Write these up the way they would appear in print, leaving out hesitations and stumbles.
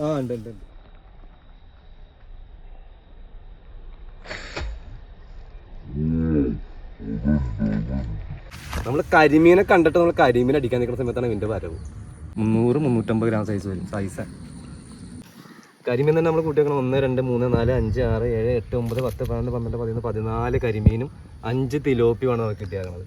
ആ ഉണ്ട് ഉണ്ട്. നമ്മൾ കരിമീനെ കണ്ടിട്ട് നമ്മൾ കരിമീൻ അടിക്കാൻ നിൽക്കുന്ന സമയത്താണ് ഇതിൻ്റെ വരവ്. 300-350 ഗ്രാം സൈസ് വരും. സൈസ് കരിമീൻ തന്നെ നമ്മൾ കൂട്ടി വെക്കണം. 1, 2, 3, 4, 5, 6, 7, 8, 9, 10, 12, 12, 13, 14 കരിമീനും 5 തിലോപ്പിയുമാണ് നമുക്ക് കിട്ടിയാകുന്നത്.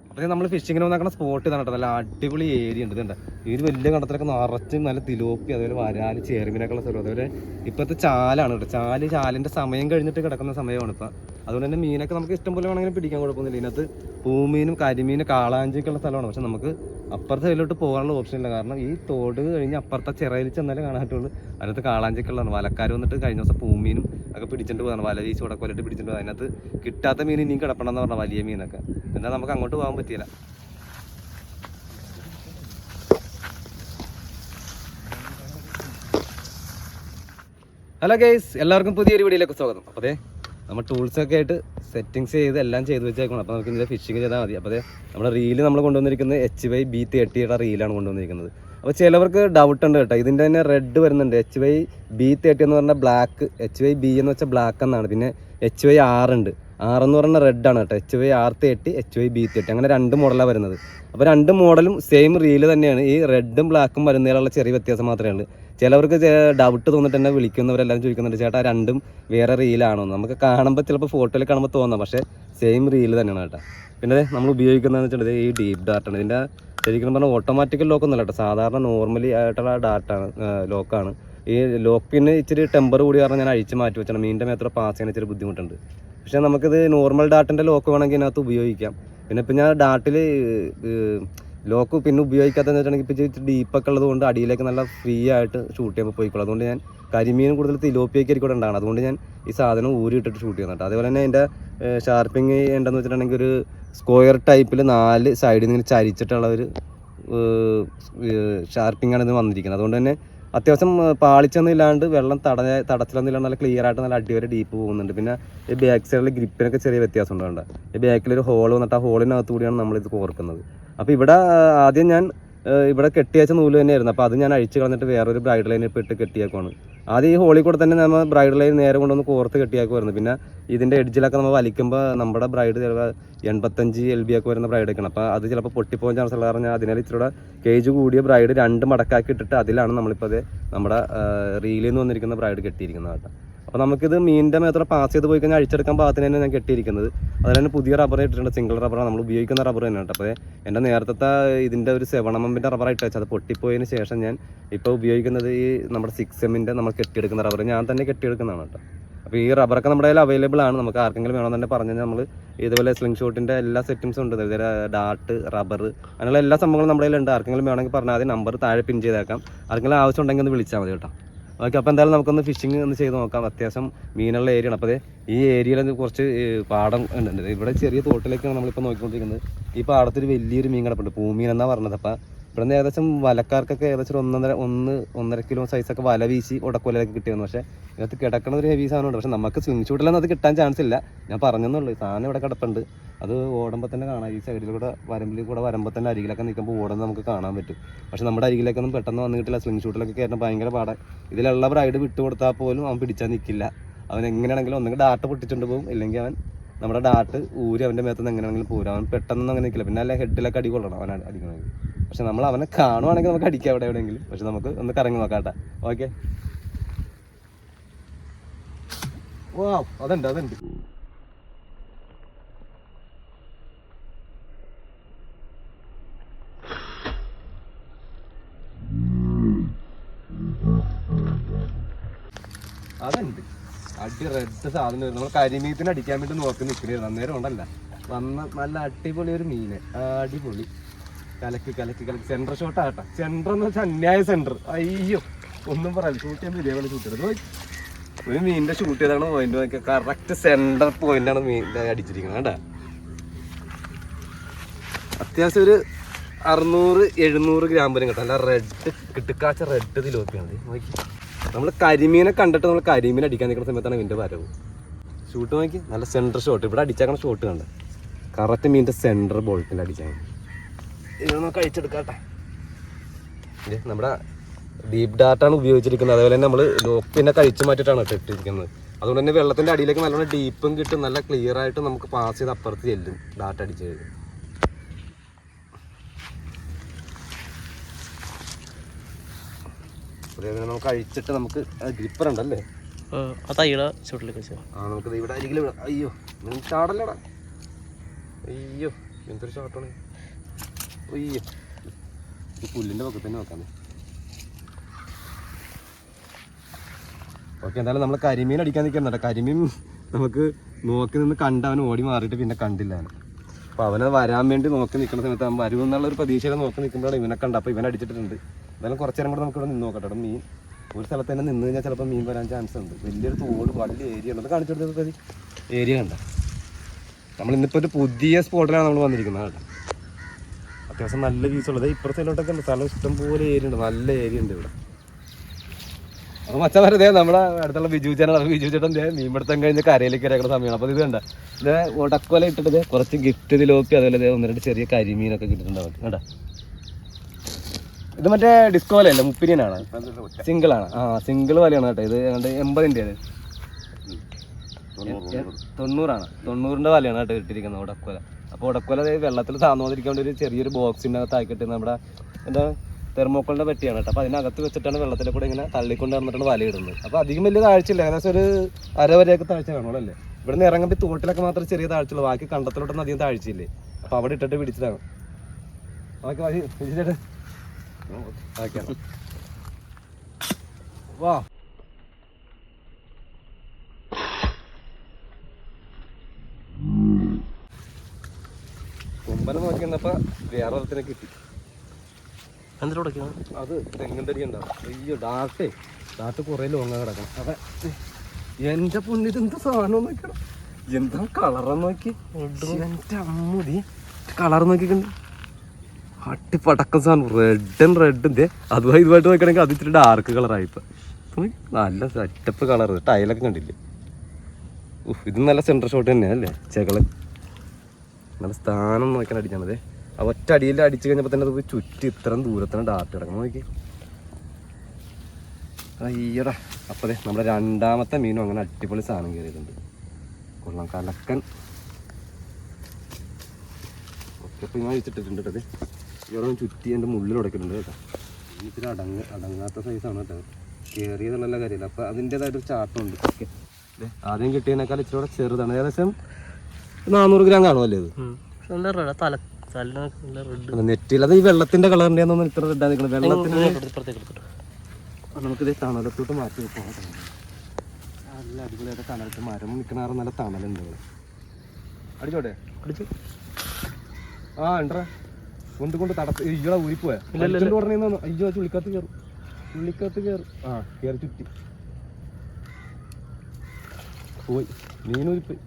അപ്പോൾ നമ്മൾ ഫിഷിങ്ങിന് വന്നാക്കുന്ന സ്പോട്ട് ഇതാണ് കേട്ടോ. നല്ല അടിപൊളി ഏരിയ ഉണ്ട്. ഇതുണ്ട് ഈ ഒരു വലിയ കണ്ടത്തിലൊക്കെ നിറച്ചും നല്ല തിലോപ്പി, അതുപോലെ വരാല്, ചേർമീനൊക്കെയുള്ള സ്ഥലം. അതുപോലെ ഇപ്പോഴത്തെ ചാലാണ് കേട്ടോ. ചാലിൻ്റെ സമയം കഴിഞ്ഞിട്ട് കിടക്കുന്ന സമയമാണ് ഇപ്പം. അതുകൊണ്ട് തന്നെ മീനൊക്കെ നമുക്ക് ഇഷ്ടം പോലെ വേണമെങ്കിലും പിടിക്കാൻ കുഴപ്പമൊന്നുമില്ല. ഇതിനകത്ത് പൂമീനും കരിമീനും കാളാഞ്ചിയൊക്കെയുള്ള സ്ഥലമാണ്. പക്ഷെ നമുക്ക് അപ്പുറത്തെ സൈഡിലോട്ട് പോകാനുള്ള ഓപ്ഷൻ ഇല്ല. കാരണം ഈ തോട് കഴിഞ്ഞ് അപ്പുറത്തെ ചിറയിൽ ചെന്നാലേ കാണാൻ പറ്റുള്ളൂ. അതിനകത്ത് കാളാഞ്ചിയൊക്കെയുള്ളതാണ്. വലക്കാർ വന്നിട്ട് കഴിഞ്ഞ ദിവസം പൂമീനും ഒക്കെ പിടിച്ചിട്ട് പോകാണ്. വല വീശി ഉടക്കൊലിട്ട് പിടിച്ചിട്ട് പോകുക. അതിനകത്ത് കിട്ടാത്ത മീൻ ഇനിയും കിടപ്പണമെന്ന് പറഞ്ഞാൽ വലിയ മീനൊക്കെ. എന്നാൽ നമുക്ക് അങ്ങോട്ട് പോകാൻ പറ്റിയില്ല. ഹലോ ഗൈസ്, എല്ലാവർക്കും പുതിയൊരു വീഡിയോയിലേക്ക് സ്വാഗതം. അപ്പോൾ അതെ നമ്മൾ ടൂൾസൊക്കെ ആയിട്ട് സെറ്റിങ്സ് ചെയ്ത് എല്ലാം ചെയ്ത് വെച്ചേക്കണം. അപ്പോൾ നമുക്ക് ഇതിൻ്റെ ഫിഷിങ് ചെയ്താൽ മതി. അപ്പോൾ അതെ നമ്മുടെ റീല് നമ്മൾ കൊണ്ടുവന്നിരിക്കുന്നത് HYB30 റീലാണ് കൊണ്ടുവന്നിരിക്കുന്നത്. അപ്പോൾ ചിലവർക്ക് ഡൗട്ട് ഉണ്ട് കേട്ടോ. ഇതിൻ്റെ തന്നെ റെഡ് വരുന്നുണ്ട്. HYB30 എന്ന് പറഞ്ഞാൽ ബ്ലാക്ക്, HYB എന്ന് വെച്ചാൽ ബ്ലാക്ക് എന്നാണ്. പിന്നെ HYR ഉണ്ട്. R എന്ന് പറഞ്ഞാൽ റെഡാണ് കേട്ടോ. HYR30, HYB30 അങ്ങനെ 2 മോഡലാണ് വരുന്നത്. അപ്പോൾ 2 മോഡലും സെയിം റീല് തന്നെയാണ്. ഈ റെഡും ബ്ലാക്കും വരുന്നതിലുള്ള ചെറിയ വ്യത്യാസം മാത്രമേ ഉള്ളൂ. ചിലവർക്ക് ഡൗട്ട് തോന്നിട്ട് തന്നെ വിളിക്കുന്നവരെല്ലാം ചോദിക്കുന്നുണ്ട്, ചേട്ടാ രണ്ടും വേറെ റീലാണോ? നമുക്ക് കാണുമ്പോൾ ചിലപ്പോൾ ഫോട്ടോയിൽ കാണുമ്പോൾ തോന്നാം, പക്ഷേ സെയിം റീല് തന്നെയാണ് കേട്ടോ. പിന്നെ നമ്മൾ ഉപയോഗിക്കുന്നതെന്ന് വെച്ചിട്ടുണ്ടെങ്കിൽ ഈ ഡീപ്പ് ഡാർട്ടാണ്. ഇതിൻ്റെ ശരിക്കും പറഞ്ഞാൽ ഓട്ടോമാറ്റിക്കൽ ലോക്കൊന്നുമല്ല കേട്ടോ. സാധാരണ നോർമലി ആയിട്ടുള്ള ഡാർട്ടാണ്, ലോക്കാണ്. ഈ ലോക്കിന് ഇച്ചിരി ടെമ്പർ കൂടി കാരണം ഞാൻ അഴിച്ച് മാറ്റി വെച്ചാണ്. മീനിൻ്റെ മേത്ര പാസ് ചെയ്യാൻ ഇച്ചിരി ബുദ്ധിമുട്ടുണ്ട്. പക്ഷേ നമുക്കിത് നോർമൽ ഡാർട്ടിൻ്റെ ലോക്ക് വേണമെങ്കിൽ ഇതിനകത്ത് ഉപയോഗിക്കാം. പിന്നെ ഇപ്പം ഞാൻ ഡാർട്ടിൽ ലോക്ക് പിന്നെ ഉപയോഗിക്കാത്തതെന്ന് വെച്ചിട്ടുണ്ടെങ്കിൽ ഇപ്പോൾ ഇച്ചിരി ഡീപ്പൊക്കെ ഉള്ളത് കൊണ്ട് അടിയിലേക്ക് നല്ല ഫ്രീ ആയിട്ട് ഷൂട്ട് ചെയ്യുമ്പോൾ പോയിക്കോളും. അതുകൊണ്ട് ഞാൻ കരിമീനും കൂടുതൽ തിലോപ്പിയൊക്കെ ആയിരിക്കും ഉണ്ടാകണം. അതുകൊണ്ട് ഞാൻ ഈ സാധനം ഊരി ഇട്ടിട്ട് ഷൂട്ട് ചെയ്യുന്നുണ്ട്. അതേപോലെ തന്നെ എൻ്റെ ഷാർപ്പിങ് ഉണ്ടെന്ന് വെച്ചിട്ടുണ്ടെങ്കിൽ ഒരു സ്ക്വയർ ടൈപ്പിൽ 4 സൈഡിൽ നിന്ന് ചരിച്ചിട്ടുള്ള ഒരു ഷാർപ്പിങ്ങാണ് ഇത് വന്നിരിക്കുന്നത്. അതുകൊണ്ട് തന്നെ അത്യാവശ്യം പാളിച്ചൊന്നും ഇല്ലാണ്ട് വെള്ളം തടച്ചിലൊന്നും ഇല്ലാണ്ട് നല്ല ക്ലിയർ ആയിട്ട് നല്ല അടിവരെ ഡീപ്പ് പോകുന്നുണ്ട്. പിന്നെ ഈ ബാക്ക് സൈഡിൽ ഗ്രിപ്പിനൊക്കെ ചെറിയ വ്യത്യാസം ഉണ്ടാകണ്ട. ഈ ബാക്കിലൊരു ഹോൾ വന്നിട്ട് ആ ഹോളിനകത്ത് കൂടിയാണ് നമ്മളിത് കോർക്കുന്നത്. അപ്പോൾ ഇവിടെ ആദ്യം ഞാൻ ഇവിടെ കെട്ടിയച്ച നൂല് തന്നെയായിരുന്നു. അപ്പോൾ അത് ഞാൻ അഴിച്ച് കളഞ്ഞിട്ട് വേറൊരു ബ്രൈഡ് ലൈൻ ഇപ്പോൾ ഇട്ട് കെട്ടിയാക്കുവാണ്. ആദ്യം ഈ ഹോളിൽ കൂടെ തന്നെ നമ്മൾ ബ്രൈഡ് ലൈൻ നേരെ കൊണ്ടൊന്ന് കോർത്ത് കെട്ടിയാക്കുമായിരുന്നു. പിന്നെ ഇതിൻ്റെ എഡ്ജിലൊക്കെ നമ്മൾ വലിക്കുമ്പോൾ നമ്മുടെ ബ്രൈഡ് ചിലപ്പോൾ 85 LB ഒക്കെ വരുന്ന ബ്രൈഡൊക്കെയാണ്. അപ്പോൾ അത് ചിലപ്പോൾ പൊട്ടിപ്പോകാൻ ചാൻസ് ഉള്ള കാരണം അതിനാൽ ഇച്ചിരി കേജ് കൂടിയ ബ്രൈഡ് 2 മടക്കാക്കി ഇട്ടിട്ട് അതിലാണ് നമ്മളിപ്പോൾ അത് നമ്മുടെ റീലിൽ നിന്ന് വന്നിരിക്കുന്ന ബ്രൈഡ് കെട്ടിയിരിക്കുന്നത് കേട്ടോ. അപ്പോൾ നമുക്കിത് മീനിൻ്റെ മേത്തോടെ പാസ് ചെയ്ത് പോയി കഴിഞ്ഞാൽ അഴിച്ചെടുക്കാൻ പാകത്തിന് തന്നെ ഞാൻ കെട്ടിയിരിക്കുന്നത്. അതിൽ തന്നെ പുതിയ റബ്ബർ ഇട്ടിട്ടുണ്ട്. സിംഗിൾ റബ്ബറാണ് നമ്മൾ ഉപയോഗിക്കുന്ന റബ്ബർ തന്നെ കേട്ടോ. അപ്പോൾ എൻ്റെ നേരത്തെ ഇതിൻ്റെ ഒരു 7mm റബ്ബർ ഇട്ട് വെച്ചാൽ അത് പൊട്ടിപ്പോയതിന് ശേഷം ഞാൻ ഇപ്പോൾ ഉപയോഗിക്കുന്നത് ഈ നമ്മുടെ 6M നമ്മൾ കെട്ടിയെടുക്കുന്ന റബ്ബർ ഞാൻ തന്നെ കെട്ടിയെടുക്കുന്നതാണ് കേട്ടോ. അപ്പോൾ ഈ റബ്ബറൊക്കെ നമ്മുടെ കയ്യിൽ അവൈലബിൾ ആണ്. നമുക്ക് ആർക്കെങ്കിലും വേണമെന്ന് തന്നെ പറഞ്ഞു കഴിഞ്ഞാൽ നമ്മൾ ഇതുപോലെ സ്ലിംഗ് ഷോട്ടിൻ്റെ എല്ലാ സെറ്റിങ്സും ഉണ്ട്. ഇതുപോലെ ഡാർട്ട്, റബ്ബർ അങ്ങനെയുള്ള എല്ലാ സംഭവങ്ങളും നമ്മുടെ കയ്യിലുണ്ട്. ആർക്കെങ്കിലും വേണമെങ്കിൽ പറഞ്ഞാൽ ആദ്യം നമ്പർ താഴെ പിൻ ചെയ്തേക്കാം. ആർക്കെങ്കിലും ആവശ്യം ഉണ്ടെങ്കിൽ ഒന്ന് വിളിച്ചാൽ മതി കേട്ടോ. ഓക്കെ, അപ്പോൾ എന്തായാലും നമുക്കൊന്ന് ഫിഷിങ് ഒന്ന് ചെയ്ത് നോക്കാം. അത്യാവശ്യം മീനുള്ള ഏരിയയാണ്. അപ്പോൾ ഈ ഏരിയയിൽ കുറച്ച് പാടം ഉണ്ട്. ഇവിടെ ചെറിയ തോട്ടിലേക്കാണ് നമ്മളിപ്പോൾ നോക്കിക്കൊണ്ടിരിക്കുന്നത്. ഈ പാടത്തൊരു വലിയൊരു മീൻ കിടപ്പുണ്ട്. പൂമീൻ എന്നാണ് പറഞ്ഞത്. അപ്പോൾ ഇവിടെ നിന്ന് ഏകദേശം വലക്കാർക്കൊക്കെ ഏകദേശം 1.5 കിലോ സൈസൊക്കെ വല വീശി ഉടക്കൊലയൊക്കെ കിട്ടിയിരുന്നു. പക്ഷേ ഇതിനകത്ത് കിടക്കണ ഒരു ഹെവി സാധനമുണ്ട്. പക്ഷേ നമുക്ക് സ്വിം ഷൂട്ടിലൊന്നും അത് കിട്ടാൻ ചാൻസ് ഇല്ല. ഞാൻ പറഞ്ഞെന്നുള്ളൂ. സാധനം ഇവിടെ കിടപ്പുണ്ട്. അത് ഓടുമ്പോൾ തന്നെ കാണാം. ഈ സൈഡിൽ കൂടെ വരമ്പിൽ കൂടെ വരുമ്പോൾ തന്നെ അരികിലൊക്കെ നിൽക്കുമ്പോൾ ഓടുന്നത് നമുക്ക് കാണാൻ പറ്റും. പക്ഷേ നമ്മുടെ അരികിലേക്കൊന്നും പെട്ടെന്ന് വന്ന് കിട്ടില്ല. സ്ലിംഗ് ഷൂട്ടിലൊക്കെ കയറുന്ന ഭയങ്കര പാടാണ്. ഇതിലുള്ള ബ്രൈഡ് വിട്ട് കൊടുത്താൽ പോലും അവൻ പിടിച്ചാൽ നിൽക്കില്ല. അവൻ എങ്ങനെയാണെങ്കിലും ഒന്നെങ്കിൽ ഡാർട്ട് പൊട്ടിച്ചുകൊണ്ട് പോകും, ഇല്ലെങ്കിൽ അവൻ നമ്മുടെ ഡാർട്ട് ഊരി അവൻ്റെ മേത്തുനിന്ന് എങ്ങനെയാണെങ്കിലും പോരും. അവൻ പെട്ടെന്നൊന്നും അങ്ങനെ നിൽക്കില്ല. പിന്നെ അല്ല ഹെഡിലൊക്കെ അടി കൊള്ളണം അവൻ അടിക്കണമെങ്കിൽ. പക്ഷെ നമ്മൾ അവനെ കാണുവാണെങ്കിൽ നമുക്ക് അടിക്കാം എവിടെയെങ്കിലും. പക്ഷെ നമുക്ക് ഒന്ന് കറങ്ങി നോക്കാട്ടെ. ഓക്കെ, വാ അതുണ്ട് അതുണ്ട്. അതുണ്ട് അടി റെഡ് സാധനം. നമ്മൾ കരിമീത്തിന് അടിക്കാൻ വേണ്ടി നോക്കി നിൽക്കണായിരുന്നു. അന്നേരം ഉണ്ടല്ല വന്ന നല്ല അടിപൊളി ഒരു മീന്. അടിപൊളി കലക്ക് കലക്ക് കലക്ക്. സെൻറ്റർ ഷോട്ടാട്ടാ. സെൻറ്റർ എന്ന് വെച്ചാൽ അന്യായ സെൻറ്റർ. അയ്യോ ഒന്നും പറയാം. ഷൂട്ട് ചെയ്യുമ്പോൾ ഇതേപോലെ ഷൂട്ട് ചെയ്തത്. ഒരു മീനിൻ്റെ ഷൂട്ട് ചെയ്താണ് പോയിന്റ് നോക്കിയാൽ കറക്റ്റ് സെൻറ്റർ പോയിന്റാണ് മീൻ അടിച്ചിരിക്കുന്നത് കേട്ടോ. അത്യാവശ്യം ഒരു 600-700 ഗ്രാം വരും കേട്ടോ. നല്ല റെഡ് കിട്ടുക്കാച്ച റെഡ് തിലോപ്പിയാണ്. നോക്കി നമ്മൾ കരിമീനെ കണ്ടിട്ട് നമ്മൾ കരിമീൻ അടിക്കാൻ നിൽക്കുന്ന സമയത്താണ് ഇതിൻ്റെ വരവ്. ഷൂട്ട് നോക്കി നല്ല സെൻറ്റർ ഷോട്ട്. ഇവിടെ അടിച്ചാക്കണ ഷോട്ട് കണ്ട കറക്റ്റ് മീനിൻ്റെ സെൻറ്റർ ബോൾട്ടിൽ അടിച്ചാൽ ഇതൊന്ന് കഴിച്ചെടുക്കാട്ടെ. നമ്മുടെ ഡീപ്പ് ഡാറ്റാണ് ഉപയോഗിച്ചിരിക്കുന്നത്. അതുപോലെ തന്നെ നമ്മൾ ലോക്ക് പിന്നെ കഴിച്ചു മാറ്റിയിട്ടാണ് ഇട്ടിരിക്കുന്നത്. അതുകൊണ്ട് തന്നെ വെള്ളത്തിൻ്റെ അടിയിലേക്ക് നല്ലോണം ഡീപ്പും കിട്ടും. നല്ല ക്ലിയർ ആയിട്ട് നമുക്ക് പാസ് ചെയ്ത് അപ്പുറത്ത് ചെല്ലും ഡാറ്റ അടിച്ച് കഴിഞ്ഞു. അതേപോലെ നമുക്ക് അഴിച്ചിട്ട് നമുക്ക് ഗ്രിപ്പർ ഉണ്ടല്ലേ നമുക്ക് ഇവിടെ അരികിൽ വിടാം. അയ്യോ ചാടല്ലടാ. അയ്യോ എന്തൊരു ചാട്ടാണ്. അയ്യോ ഈ പുല്ലിൻ്റെ പക്കത്ത് തന്നെ നോക്കാമേ. ഓക്കെ എന്തായാലും നമ്മൾ കരിമീൻ അടിക്കാൻ നിൽക്കുന്നുണ്ട്. കരിമീൻ നമുക്ക് നോക്കി നിന്ന് കണ്ട് അവൻ ഓടി മാറിയിട്ട് പിന്നെ കണ്ടില്ല. അപ്പോൾ അവനെ വരാൻ വേണ്ടി നോക്കി നിൽക്കുന്ന സമയത്ത് അവൻ വരും എന്നുള്ളൊരു പ്രതീക്ഷയിൽ നോക്കി നിൽക്കുമ്പോഴാണ് ഇവനെ കണ്ട. അപ്പോൾ ഇവൻ അടിച്ചിട്ടുണ്ട്. എന്തായാലും കുറച്ച് നേരം കൂടെ നമുക്ക് ഇവിടെ നിന്ന് നോക്കട്ടെ. മീൻ ഒരു സ്ഥലത്ത് തന്നെ നിന്ന് കഴിഞ്ഞാൽ ചിലപ്പോൾ മീൻ വരാൻ ചാൻസ് ഉണ്ട്. വലിയൊരു തോട് വലിയ ഏരിയ ഉണ്ട്. അത് കാണിച്ചു കൊടുത്തത് ഏരിയ കണ്ട. നമ്മൾ ഇന്നിപ്പോൾ ഒരു പുതിയ സ്പോട്ടിലാണ് നമ്മൾ വന്നിരിക്കുന്നത് കേട്ടോ. അത്യാവശ്യം നല്ല വ്യൂസ് ഉള്ളത്. ഇപ്പുറത്തെ സൈഡിലോട്ടൊക്കെ ഉണ്ട് സ്ഥലം ഇഷ്ടം പോലെ ഏരിയ ഉണ്ട്. നല്ല ഏരിയ ഉണ്ട് ഇവിടെ. അപ്പോൾ മച്ചാൻ വെറുതെ നമ്മുടെ അടുത്തുള്ള ബിജു ചേട്ടൻ മീൻപിടുത്തം കഴിഞ്ഞ് കരയിലേക്ക് ഇറക്കുന്ന സമയമാണ്. അപ്പോൾ ഇത് കണ്ട ഇത് ഉടക്കോല ഇട്ടിട്ട് കുറച്ച് ഗിഫ്റ്റ് ഇതിലോപ്പി അതുപോലെ 1-2 ചെറിയ കരിമീനൊക്കെ കിട്ടിയിട്ടുണ്ടാവും കേട്ടോ. ഇത് മറ്റേ ഡിസ്കോലല്ല, മുപ്പിരിയനാണ്, സിംഗിളാണ്. സിംഗിൾ വലയാണ് കേട്ടോ. ഇത് 80-ൻ്റെ 90-ആണ്. 90-ൻ്റെ വലയാണ് കേട്ടോ ഇട്ടിരിക്കുന്നത് ഉടക്കോല. അപ്പോൾ ഉടക്കോല വെള്ളത്തിൽ താന്നോതിരിക്കാൻ വേണ്ടി ഒരു ചെറിയൊരു ബോക്സിൻ്റെ അകത്ത് ആക്കിയിട്ട് നമ്മുടെ എന്താ തെർമോക്കോളിൻ്റെ പെട്ടിയാണ് കേട്ടോ. അപ്പോൾ അതിനകത്ത് വെച്ചിട്ടാണ് വെള്ളത്തിലെ കൂടെ ഇങ്ങനെ തള്ളിക്കൊണ്ട് നടന്നിട്ടാണ് വലയിടുന്നത്. അപ്പോൾ അധികം വലിയ താഴ്ചയില്ല, ഏകദേശം ഒരു അരവരെയൊക്കെ താഴ്ച കാണുള്ളൂ അല്ലേ. ഇവിടെ നിന്ന് ഇറങ്ങുമ്പോൾ തോട്ടിലൊക്കെ മാത്രം ചെറിയ താഴ്ചയുള്ളൂ, ബാക്കി കണ്ടത്തിലോട്ടൊന്നും അധികം താഴ്ചയില്ലേ. അപ്പോൾ അവിടെ ഇട്ടിട്ട് പിടിച്ചതാണ്. ഓക്കെ മതി ചേട്ടാ. ഓക്കെ വാ. കൊമ്പനെ നോക്കി വന്നപ്പോൾ വേറെ ഒരത്തിനെ കിട്ടി. എന്തിനോടൊക്കെയാണ് അത് തെങ്ങിൻ്റെ അടി ഉണ്ടാവും. അയ്യോ ഡാട്ട് കുറേ ലോങ്ങ കിടക്കണം. അതെ എൻ്റെ പൊന്നിത് എന്താ സാധനം നോക്കണം. എന്താ കളറെന്ന് നോക്കി. എൻ്റെ അമ്മൂതി കളർ നോക്കിക്കണ്ട് അട്ടിപ്പടക്കം സാധനം. റെഡ് ഇതേ അതുമായി ഇതുമായിട്ട് നോക്കണമെങ്കിൽ അത് ഇച്ചിരി ഡാർക്ക് കളറായിപ്പോൾ. നല്ല സെറ്റപ്പ് കളർ. ടൈലൊക്കെ കണ്ടില്ലേ. ഇത് നല്ല സെൻറ്റർ ഷോട്ട് തന്നെയാണ് അല്ലേ. ചെകള് നല്ല സ്ഥാനം നോക്കാൻ അടിക്കാൻ മതി. ആ ഒറ്റ അടിയിൽ അടിച്ചു കഴിഞ്ഞപ്പോൾ തന്നെ അത് ചുറ്റി ഇത്രയും ദൂരത്താണ് ഡാർട്ട് കിടക്കണം നോക്കി. അയ്യടാ. അപ്പോൾ അതെ നമ്മുടെ രണ്ടാമത്തെ മീനും അങ്ങനെ അടിപൊളി സാധനം കയറിയിട്ടുണ്ട്. കൊള്ളാം കലക്കൻ. ഓക്കെ അപ്പോൾ ഞാൻ വെച്ചിട്ടിട്ടുണ്ട് കേട്ടത്. ഇവിടെ ചുറ്റി എൻ്റെ മുള്ളിൽ ഉടക്കിയിട്ടുണ്ട് കേട്ടോ. ഇച്ചിരി അടങ്ങാത്ത സൈസാണ് കേട്ടോ. കയറിയതുള്ള കാര്യമില്ല. അപ്പോൾ അതിൻ്റേതായിട്ടൊരു ചാട്ടമുണ്ട്. ഓക്കെ ആദ്യം കിട്ടിയതിനേക്കാൾ ഇച്ചിരി കൂടെ ചെറുതാണ്. ഏകദേശം 400 ഗ്രാം കാണുമല്ലേ ഇത്. നെറ്റിൽ അത് ഈ വെള്ളത്തിന്റെ കളറിന്റെ ഇത്ര റെഡാ നിൽക്കുന്നത്. വെള്ളത്തിന് നമുക്കിത് തണലത്തോട്ട് മാറ്റി വെക്കാം. നല്ല അടിപൊളിയായിട്ട് തണലത്ത് മരം നിൽക്കണാറ് നല്ല തണലുണ്ട് ഇവിടെ. അടിച്ചോട്ടെ അടിച്ചു. ഉണ്ടേ കൊണ്ട് തടസ്സം. ഇവിടെ ഊരിപ്പോയാ പറഞ്ഞു. അയ്യോ ചുള്ളിക്കകത്ത് കയറും. കയറി ചുറ്റി പോയി. മീനൂരിപ്പോയി.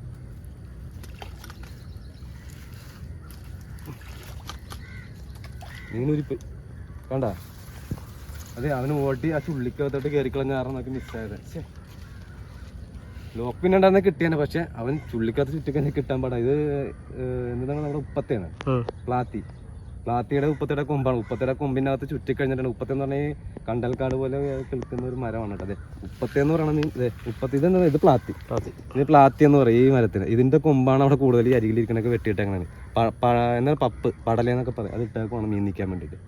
മീനൂരിപ്പോയി കണ്ട. അതെ അവന് ഓട്ടി ആ ചുള്ളിക്കകത്തോട്ട് കയറിക്കളഞ്ഞ കാരണം നമുക്ക് മിസ്സായത്. ലോക്ക് പിന്നെ ഉണ്ടാകുന്ന കിട്ടിയാണ്. പക്ഷെ അവൻ ചുള്ളിക്കകത്ത് ചുറ്റിക്കഴിഞ്ഞാൽ കിട്ടാൻ പാടാ. ഇത് എന്താണ് നമ്മുടെ ഉപ്പത്തയാണ്. പ്ലാത്തിയുടെ ഉപ്പത്തിയുടെ കൊമ്പാണ്. ഉപ്പത്തിയുടെ കൊമ്പിൻ്റെ അകത്ത് ചുറ്റിക്കഴിഞ്ഞിട്ടാണ്. ഉപ്പത്തെന്ന് പറഞ്ഞാൽ കണ്ടൽക്കാട് പോലെ കിളിക്കുന്ന ഒരു മരമാണ് കേട്ടോ. അതെ ഉപ്പത്തേന്ന് പറയണത് ഉപ്പത്തി. ഇതെന്താ ഇത് പ്ലാത്തി. ഇത് പ്ലാത്തി എന്ന് പറയും ഈ മരത്തിന്. ഇതിൻ്റെ കൊമ്പാണ് അവിടെ കൂടുതൽ ഈ അരികിലിരിക്കണൊക്കെ വെട്ടിയിട്ടേക്കണേ. എന്നാൽ പപ്പ് പടലേന്നൊക്കെ പറയും. അത് ഇട്ടേക്കാണ് മീൻ നിൽക്കാൻ വേണ്ടിയിട്ട്.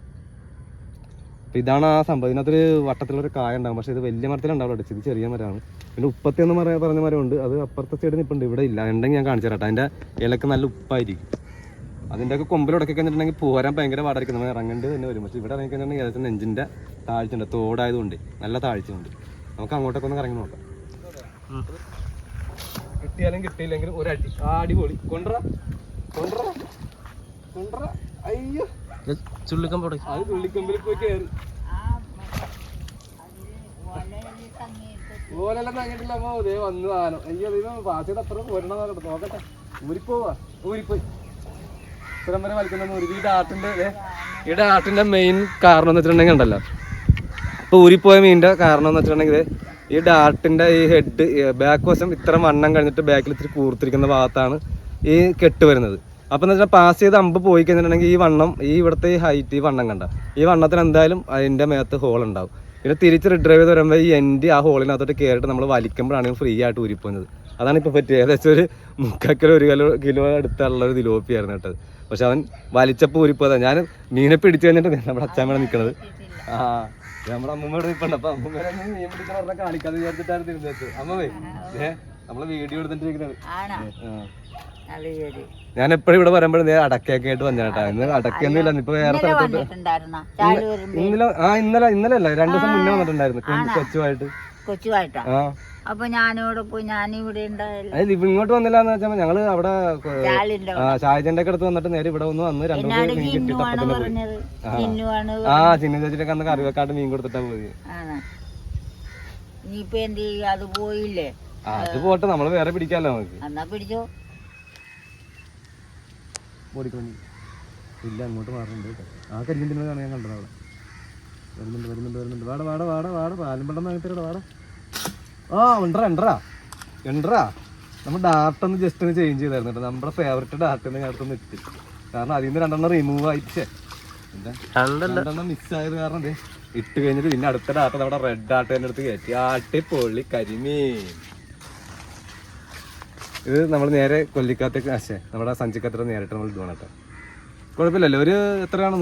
അപ്പോൾ ഇതാണ് ആ സംഭവം. ഇതിനകത്തൊരു വട്ടത്തിലൊരു കായ ഉണ്ടാകും. പക്ഷേ ഇത് വലിയ മരത്തിലുണ്ടാവും അടിച്ചത്. ഇത് ചെറിയ മരമാണ്. പിന്നെ ഉപ്പത്തി എന്ന് പറഞ്ഞ മരമുണ്ട്. അത് അപ്പുറത്തെ സൈഡിൽ നിൽപ്പുണ്ട്. ഇവിടെ ഇല്ല. ഉണ്ടെങ്കിൽ ഞാൻ കാണിച്ചു തരാം. അതിൻ്റെ ഇലക്ക് നല്ല ഉപ്പായിരിക്കും. അതിൻ്റെയൊക്കെ കൊമ്പിലുടക്കി കഴിഞ്ഞിട്ടുണ്ടെങ്കിൽ പോരാൻ ഭയങ്കര പാടായിരിക്കും. നമ്മൾ ഇറങ്ങേണ്ടത് തന്നെ വരും. പക്ഷേ ഇവിടെ ഇറങ്ങി കഴിഞ്ഞിട്ടുണ്ടെങ്കിൽ ഏകദേശം നെഞ്ചിൻ്റെ താഴ്ചയുണ്ട്. തോടായതുകൊണ്ട് നല്ല താഴ്ചയുണ്ട്. നമുക്ക് അങ്ങോട്ടൊക്കെ ഒന്ന് ഇറങ്ങി നോക്കാം. കിട്ടിയാലും കിട്ടിയില്ലെങ്കിലും ഒരടി. അടിപൊളി. കൊണ്ടുവരാ. അയ്യോ ചുള്ളിക്കമ്പ്. അത് ചുള്ളിക്കമ്പിൽ പോയി കയറി. ഓലെല്ലാം തങ്ങിട്ടില്ല. അമ്മ ഇതേ വന്ന് സാധനം. അയ്യോ ഇത് പാച്ചയുടെ അത്ര പോരണം നോക്കട്ടെ. ഊരിപ്പോയി ഇത്തരം വരെ വലിക്കുന്ന ഒരു ഈ ഡാർട്ടിൻ്റെ ഈ ഡാർട്ടിന്റെ മെയിൻ കാരണം എന്ന് വെച്ചിട്ടുണ്ടെങ്കിൽ ഉണ്ടല്ലോ, ഇപ്പൊ ഊരിപ്പോയ മീനിന്റെ കാരണം എന്ന് വെച്ചിട്ടുണ്ടെങ്കിൽ ഈ ഡാർട്ടിന്റെ ഈ ഹെഡ് ബാക്ക് വശം ഇത്ര വണ്ണം കഴിഞ്ഞിട്ട് ബാക്കിൽ ഇത്തിരി കൂർത്തിരിക്കുന്ന ഭാഗത്താണ് ഈ കെട്ട് വരുന്നത്. അപ്പം എന്ന് വെച്ചാൽ പാസ് ചെയ്ത് അമ്പ് പോയി കഴിഞ്ഞിട്ടുണ്ടെങ്കിൽ ഈ വണ്ണം, ഈ ഇവിടുത്തെ ഈ ഹൈറ്റ്, ഈ വണ്ണം കണ്ട, ഈ വണ്ണത്തിന് എന്തായാലും അതിൻ്റെ മേത്ത് ഹോൾ ഉണ്ടാവും. പിന്നെ തിരിച്ച് റിഡ്രൈവ് ചെയ്ത് വരുമ്പോൾ ഈ എൻഡ് ആ ഹോളിനകത്തോട്ട് കയറിയിട്ട് നമ്മൾ വലിക്കുമ്പോഴാണ് ഫ്രീ ആയിട്ട് ഊരിപ്പോകുന്നത്. അതാണ് ഇപ്പോൾ പറ്റിയത്. ഏകദേശം ഒരു 3/4 കിലോ അടുത്തുള്ള ഒരു തിലോപ്പിയായിരുന്നു കേട്ടത്. പക്ഷെ അവൻ വലിച്ചപ്പോൾ ഊരിപ്പോയതാണ്. ഞാൻ മീനെ പിടിച്ചു കഴിഞ്ഞിട്ട് നമ്മുടെ അച്ഛമ്മ നിൽക്കണത്. ആ നമ്മുടെ അമ്മൂമ്മയോട് നിൽപ്പുണ്ട്. അപ്പം അമ്മൂമ്മ മീൻ പിടിക്കാൻ പറഞ്ഞാൽ കാണിക്കാതെ വിചാരിച്ചിട്ടാണ് തിരിഞ്ഞു വെച്ചത്. അമ്മേ നമ്മള് വീഡിയോ എടുത്തിട്ടിരിക്കുന്നത്. ഞാൻ എപ്പോഴും ഇവിടെ പറയുമ്പോഴും അടക്കയൊക്കെ ആയിട്ട് വന്നേട്ടാ. ഇന്ന് അടക്കൊന്നും ഇല്ല. ഇപ്പൊ വേറെ സ്ഥലത്തോട്ട് ഇന്നലെ അല്ല 2 ദിവസം മുന്നേ വന്നിട്ടുണ്ടായിരുന്നു കൊച്ചുമായിട്ട്. അപ്പൊ ഞാനിവിടെ പോയി, ഞാനിവിടെ ഇങ്ങോട്ട് വന്നില്ല എന്ന് വെച്ചാൽ ഞങ്ങള് അവിടെ ഷാജന്റെ ഒക്കെ അടുത്ത് വന്നിട്ട് നേരെ ഇവിടെ വന്ന് 2 ദിവസം മീൻ കിട്ടി തപ്പത്തിന് പോയി. ചിന്ന ചേച്ചിട്ടൊക്കെ അന്ന് കറി വെക്കാണ്ട് മീൻ കൊടുത്തിട്ടാ പോയി. ഇനിയിപ്പൊ എന്ത് ചെയ്യും? അത് പോയില്ലേ, അത് പോട്ടെ, നമ്മള് വേറെ പിടിക്കാല്ലോ നമുക്ക്. എന്നാ പിടിച്ചോ. ഇല്ല, അങ്ങോട്ട് മാറുന്നുണ്ട്. ആ കരിഞ്ഞിട്ട് കാണാൻ കണ്ടത് അവിടെ വരുന്നുണ്ട്. വാട പാലമ്പടം വാങ്ങിത്തരടാ, വാട. എണ്ടറാ നമ്മൾ ഡാർട്ടൊന്ന് ജസ്റ്റ് ഒന്ന് ചേഞ്ച് ചെയ്തായിരുന്നു കേട്ടോ. നമ്മുടെ ഫേവററ്റ് ഡാർട്ടിന്ന് അടുത്തൊന്ന് എത്തി. കാരണം അതിൽ നിന്ന് 2 റിമൂവ് ആയിട്ട് 2 മിസ്സായത് കാരണം അതെ ഇട്ട് കഴിഞ്ഞിട്ട് പിന്നെ അടുത്ത ഡാർട്ട് നമ്മുടെ റെഡ് ഡാർട്ട് തന്നെ എടുത്ത് കയറ്റി. ആട്ടിപ്പൊള്ളി കരിമീൻ. ഇത് നമ്മൾ നേരെ കൊല്ലിക്കാത്തേക്ക് നമ്മുടെ സഞ്ചിക്കത്ര നേരിട്ട് നമ്മൾ ഇടുവാണ് കേട്ടോ. കുഴപ്പമില്ലല്ലോ. ഒരു എത്രയാണ്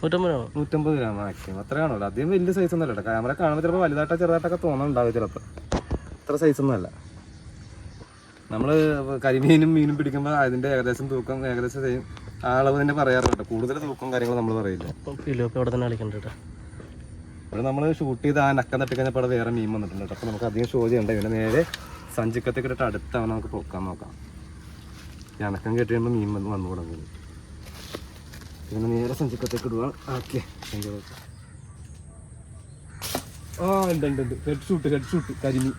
150 ഗ്രാം മാക്സിമം അത്രയാണല്ലോ. അധികം വലിയ സൈസ് ഒന്നും അല്ല. ക്യാമറ കാണുമ്പോൾ ചിലപ്പോൾ വലുതായിട്ടോ ചെറുതായിട്ടൊക്കെ തോന്നുന്നുണ്ടാവും ചിലപ്പോൾ. അത്ര സൈസൊന്നും അല്ല. നമ്മൾ കരിമീനും മീനും പിടിക്കുമ്പോൾ അതിൻ്റെ ഏകദേശം തൂക്കം ഏകദേശം ചെയ്യും ആ അളവ് തന്നെ പറയാറുണ്ട്. കൂടുതൽ തൂക്കം കാര്യങ്ങളും നമ്മൾ പറയില്ല. ഇവിടെ നമ്മൾ ഷൂട്ട് ചെയ്ത് ആ നക്കം തട്ടി കഴിഞ്ഞപ്പോൾ അവിടെ വേറെ മീൻ വന്നിട്ടുണ്ട് കേട്ടോ. അപ്പോൾ നമുക്ക് അധികം ഷോ ചെയ്യണ്ട. പിന്നെ നേരെ സഞ്ചിക്കത്തേക്ക് ഇട്ടിട്ട് അടുത്താണ് നമുക്ക് പൊക്കാൻ നോക്കാം. ഈ അണക്കം കേട്ട് കഴിയുമ്പോൾ മീൻ വന്നു തുടങ്ങുന്നു. പിന്നെ നേരെ സഞ്ചിക്കത്തേക്ക് ഇടുക. ഓക്കെ, ഉണ്ട് ഹെഡ് ഷൂട്ട് കരിമീൻ,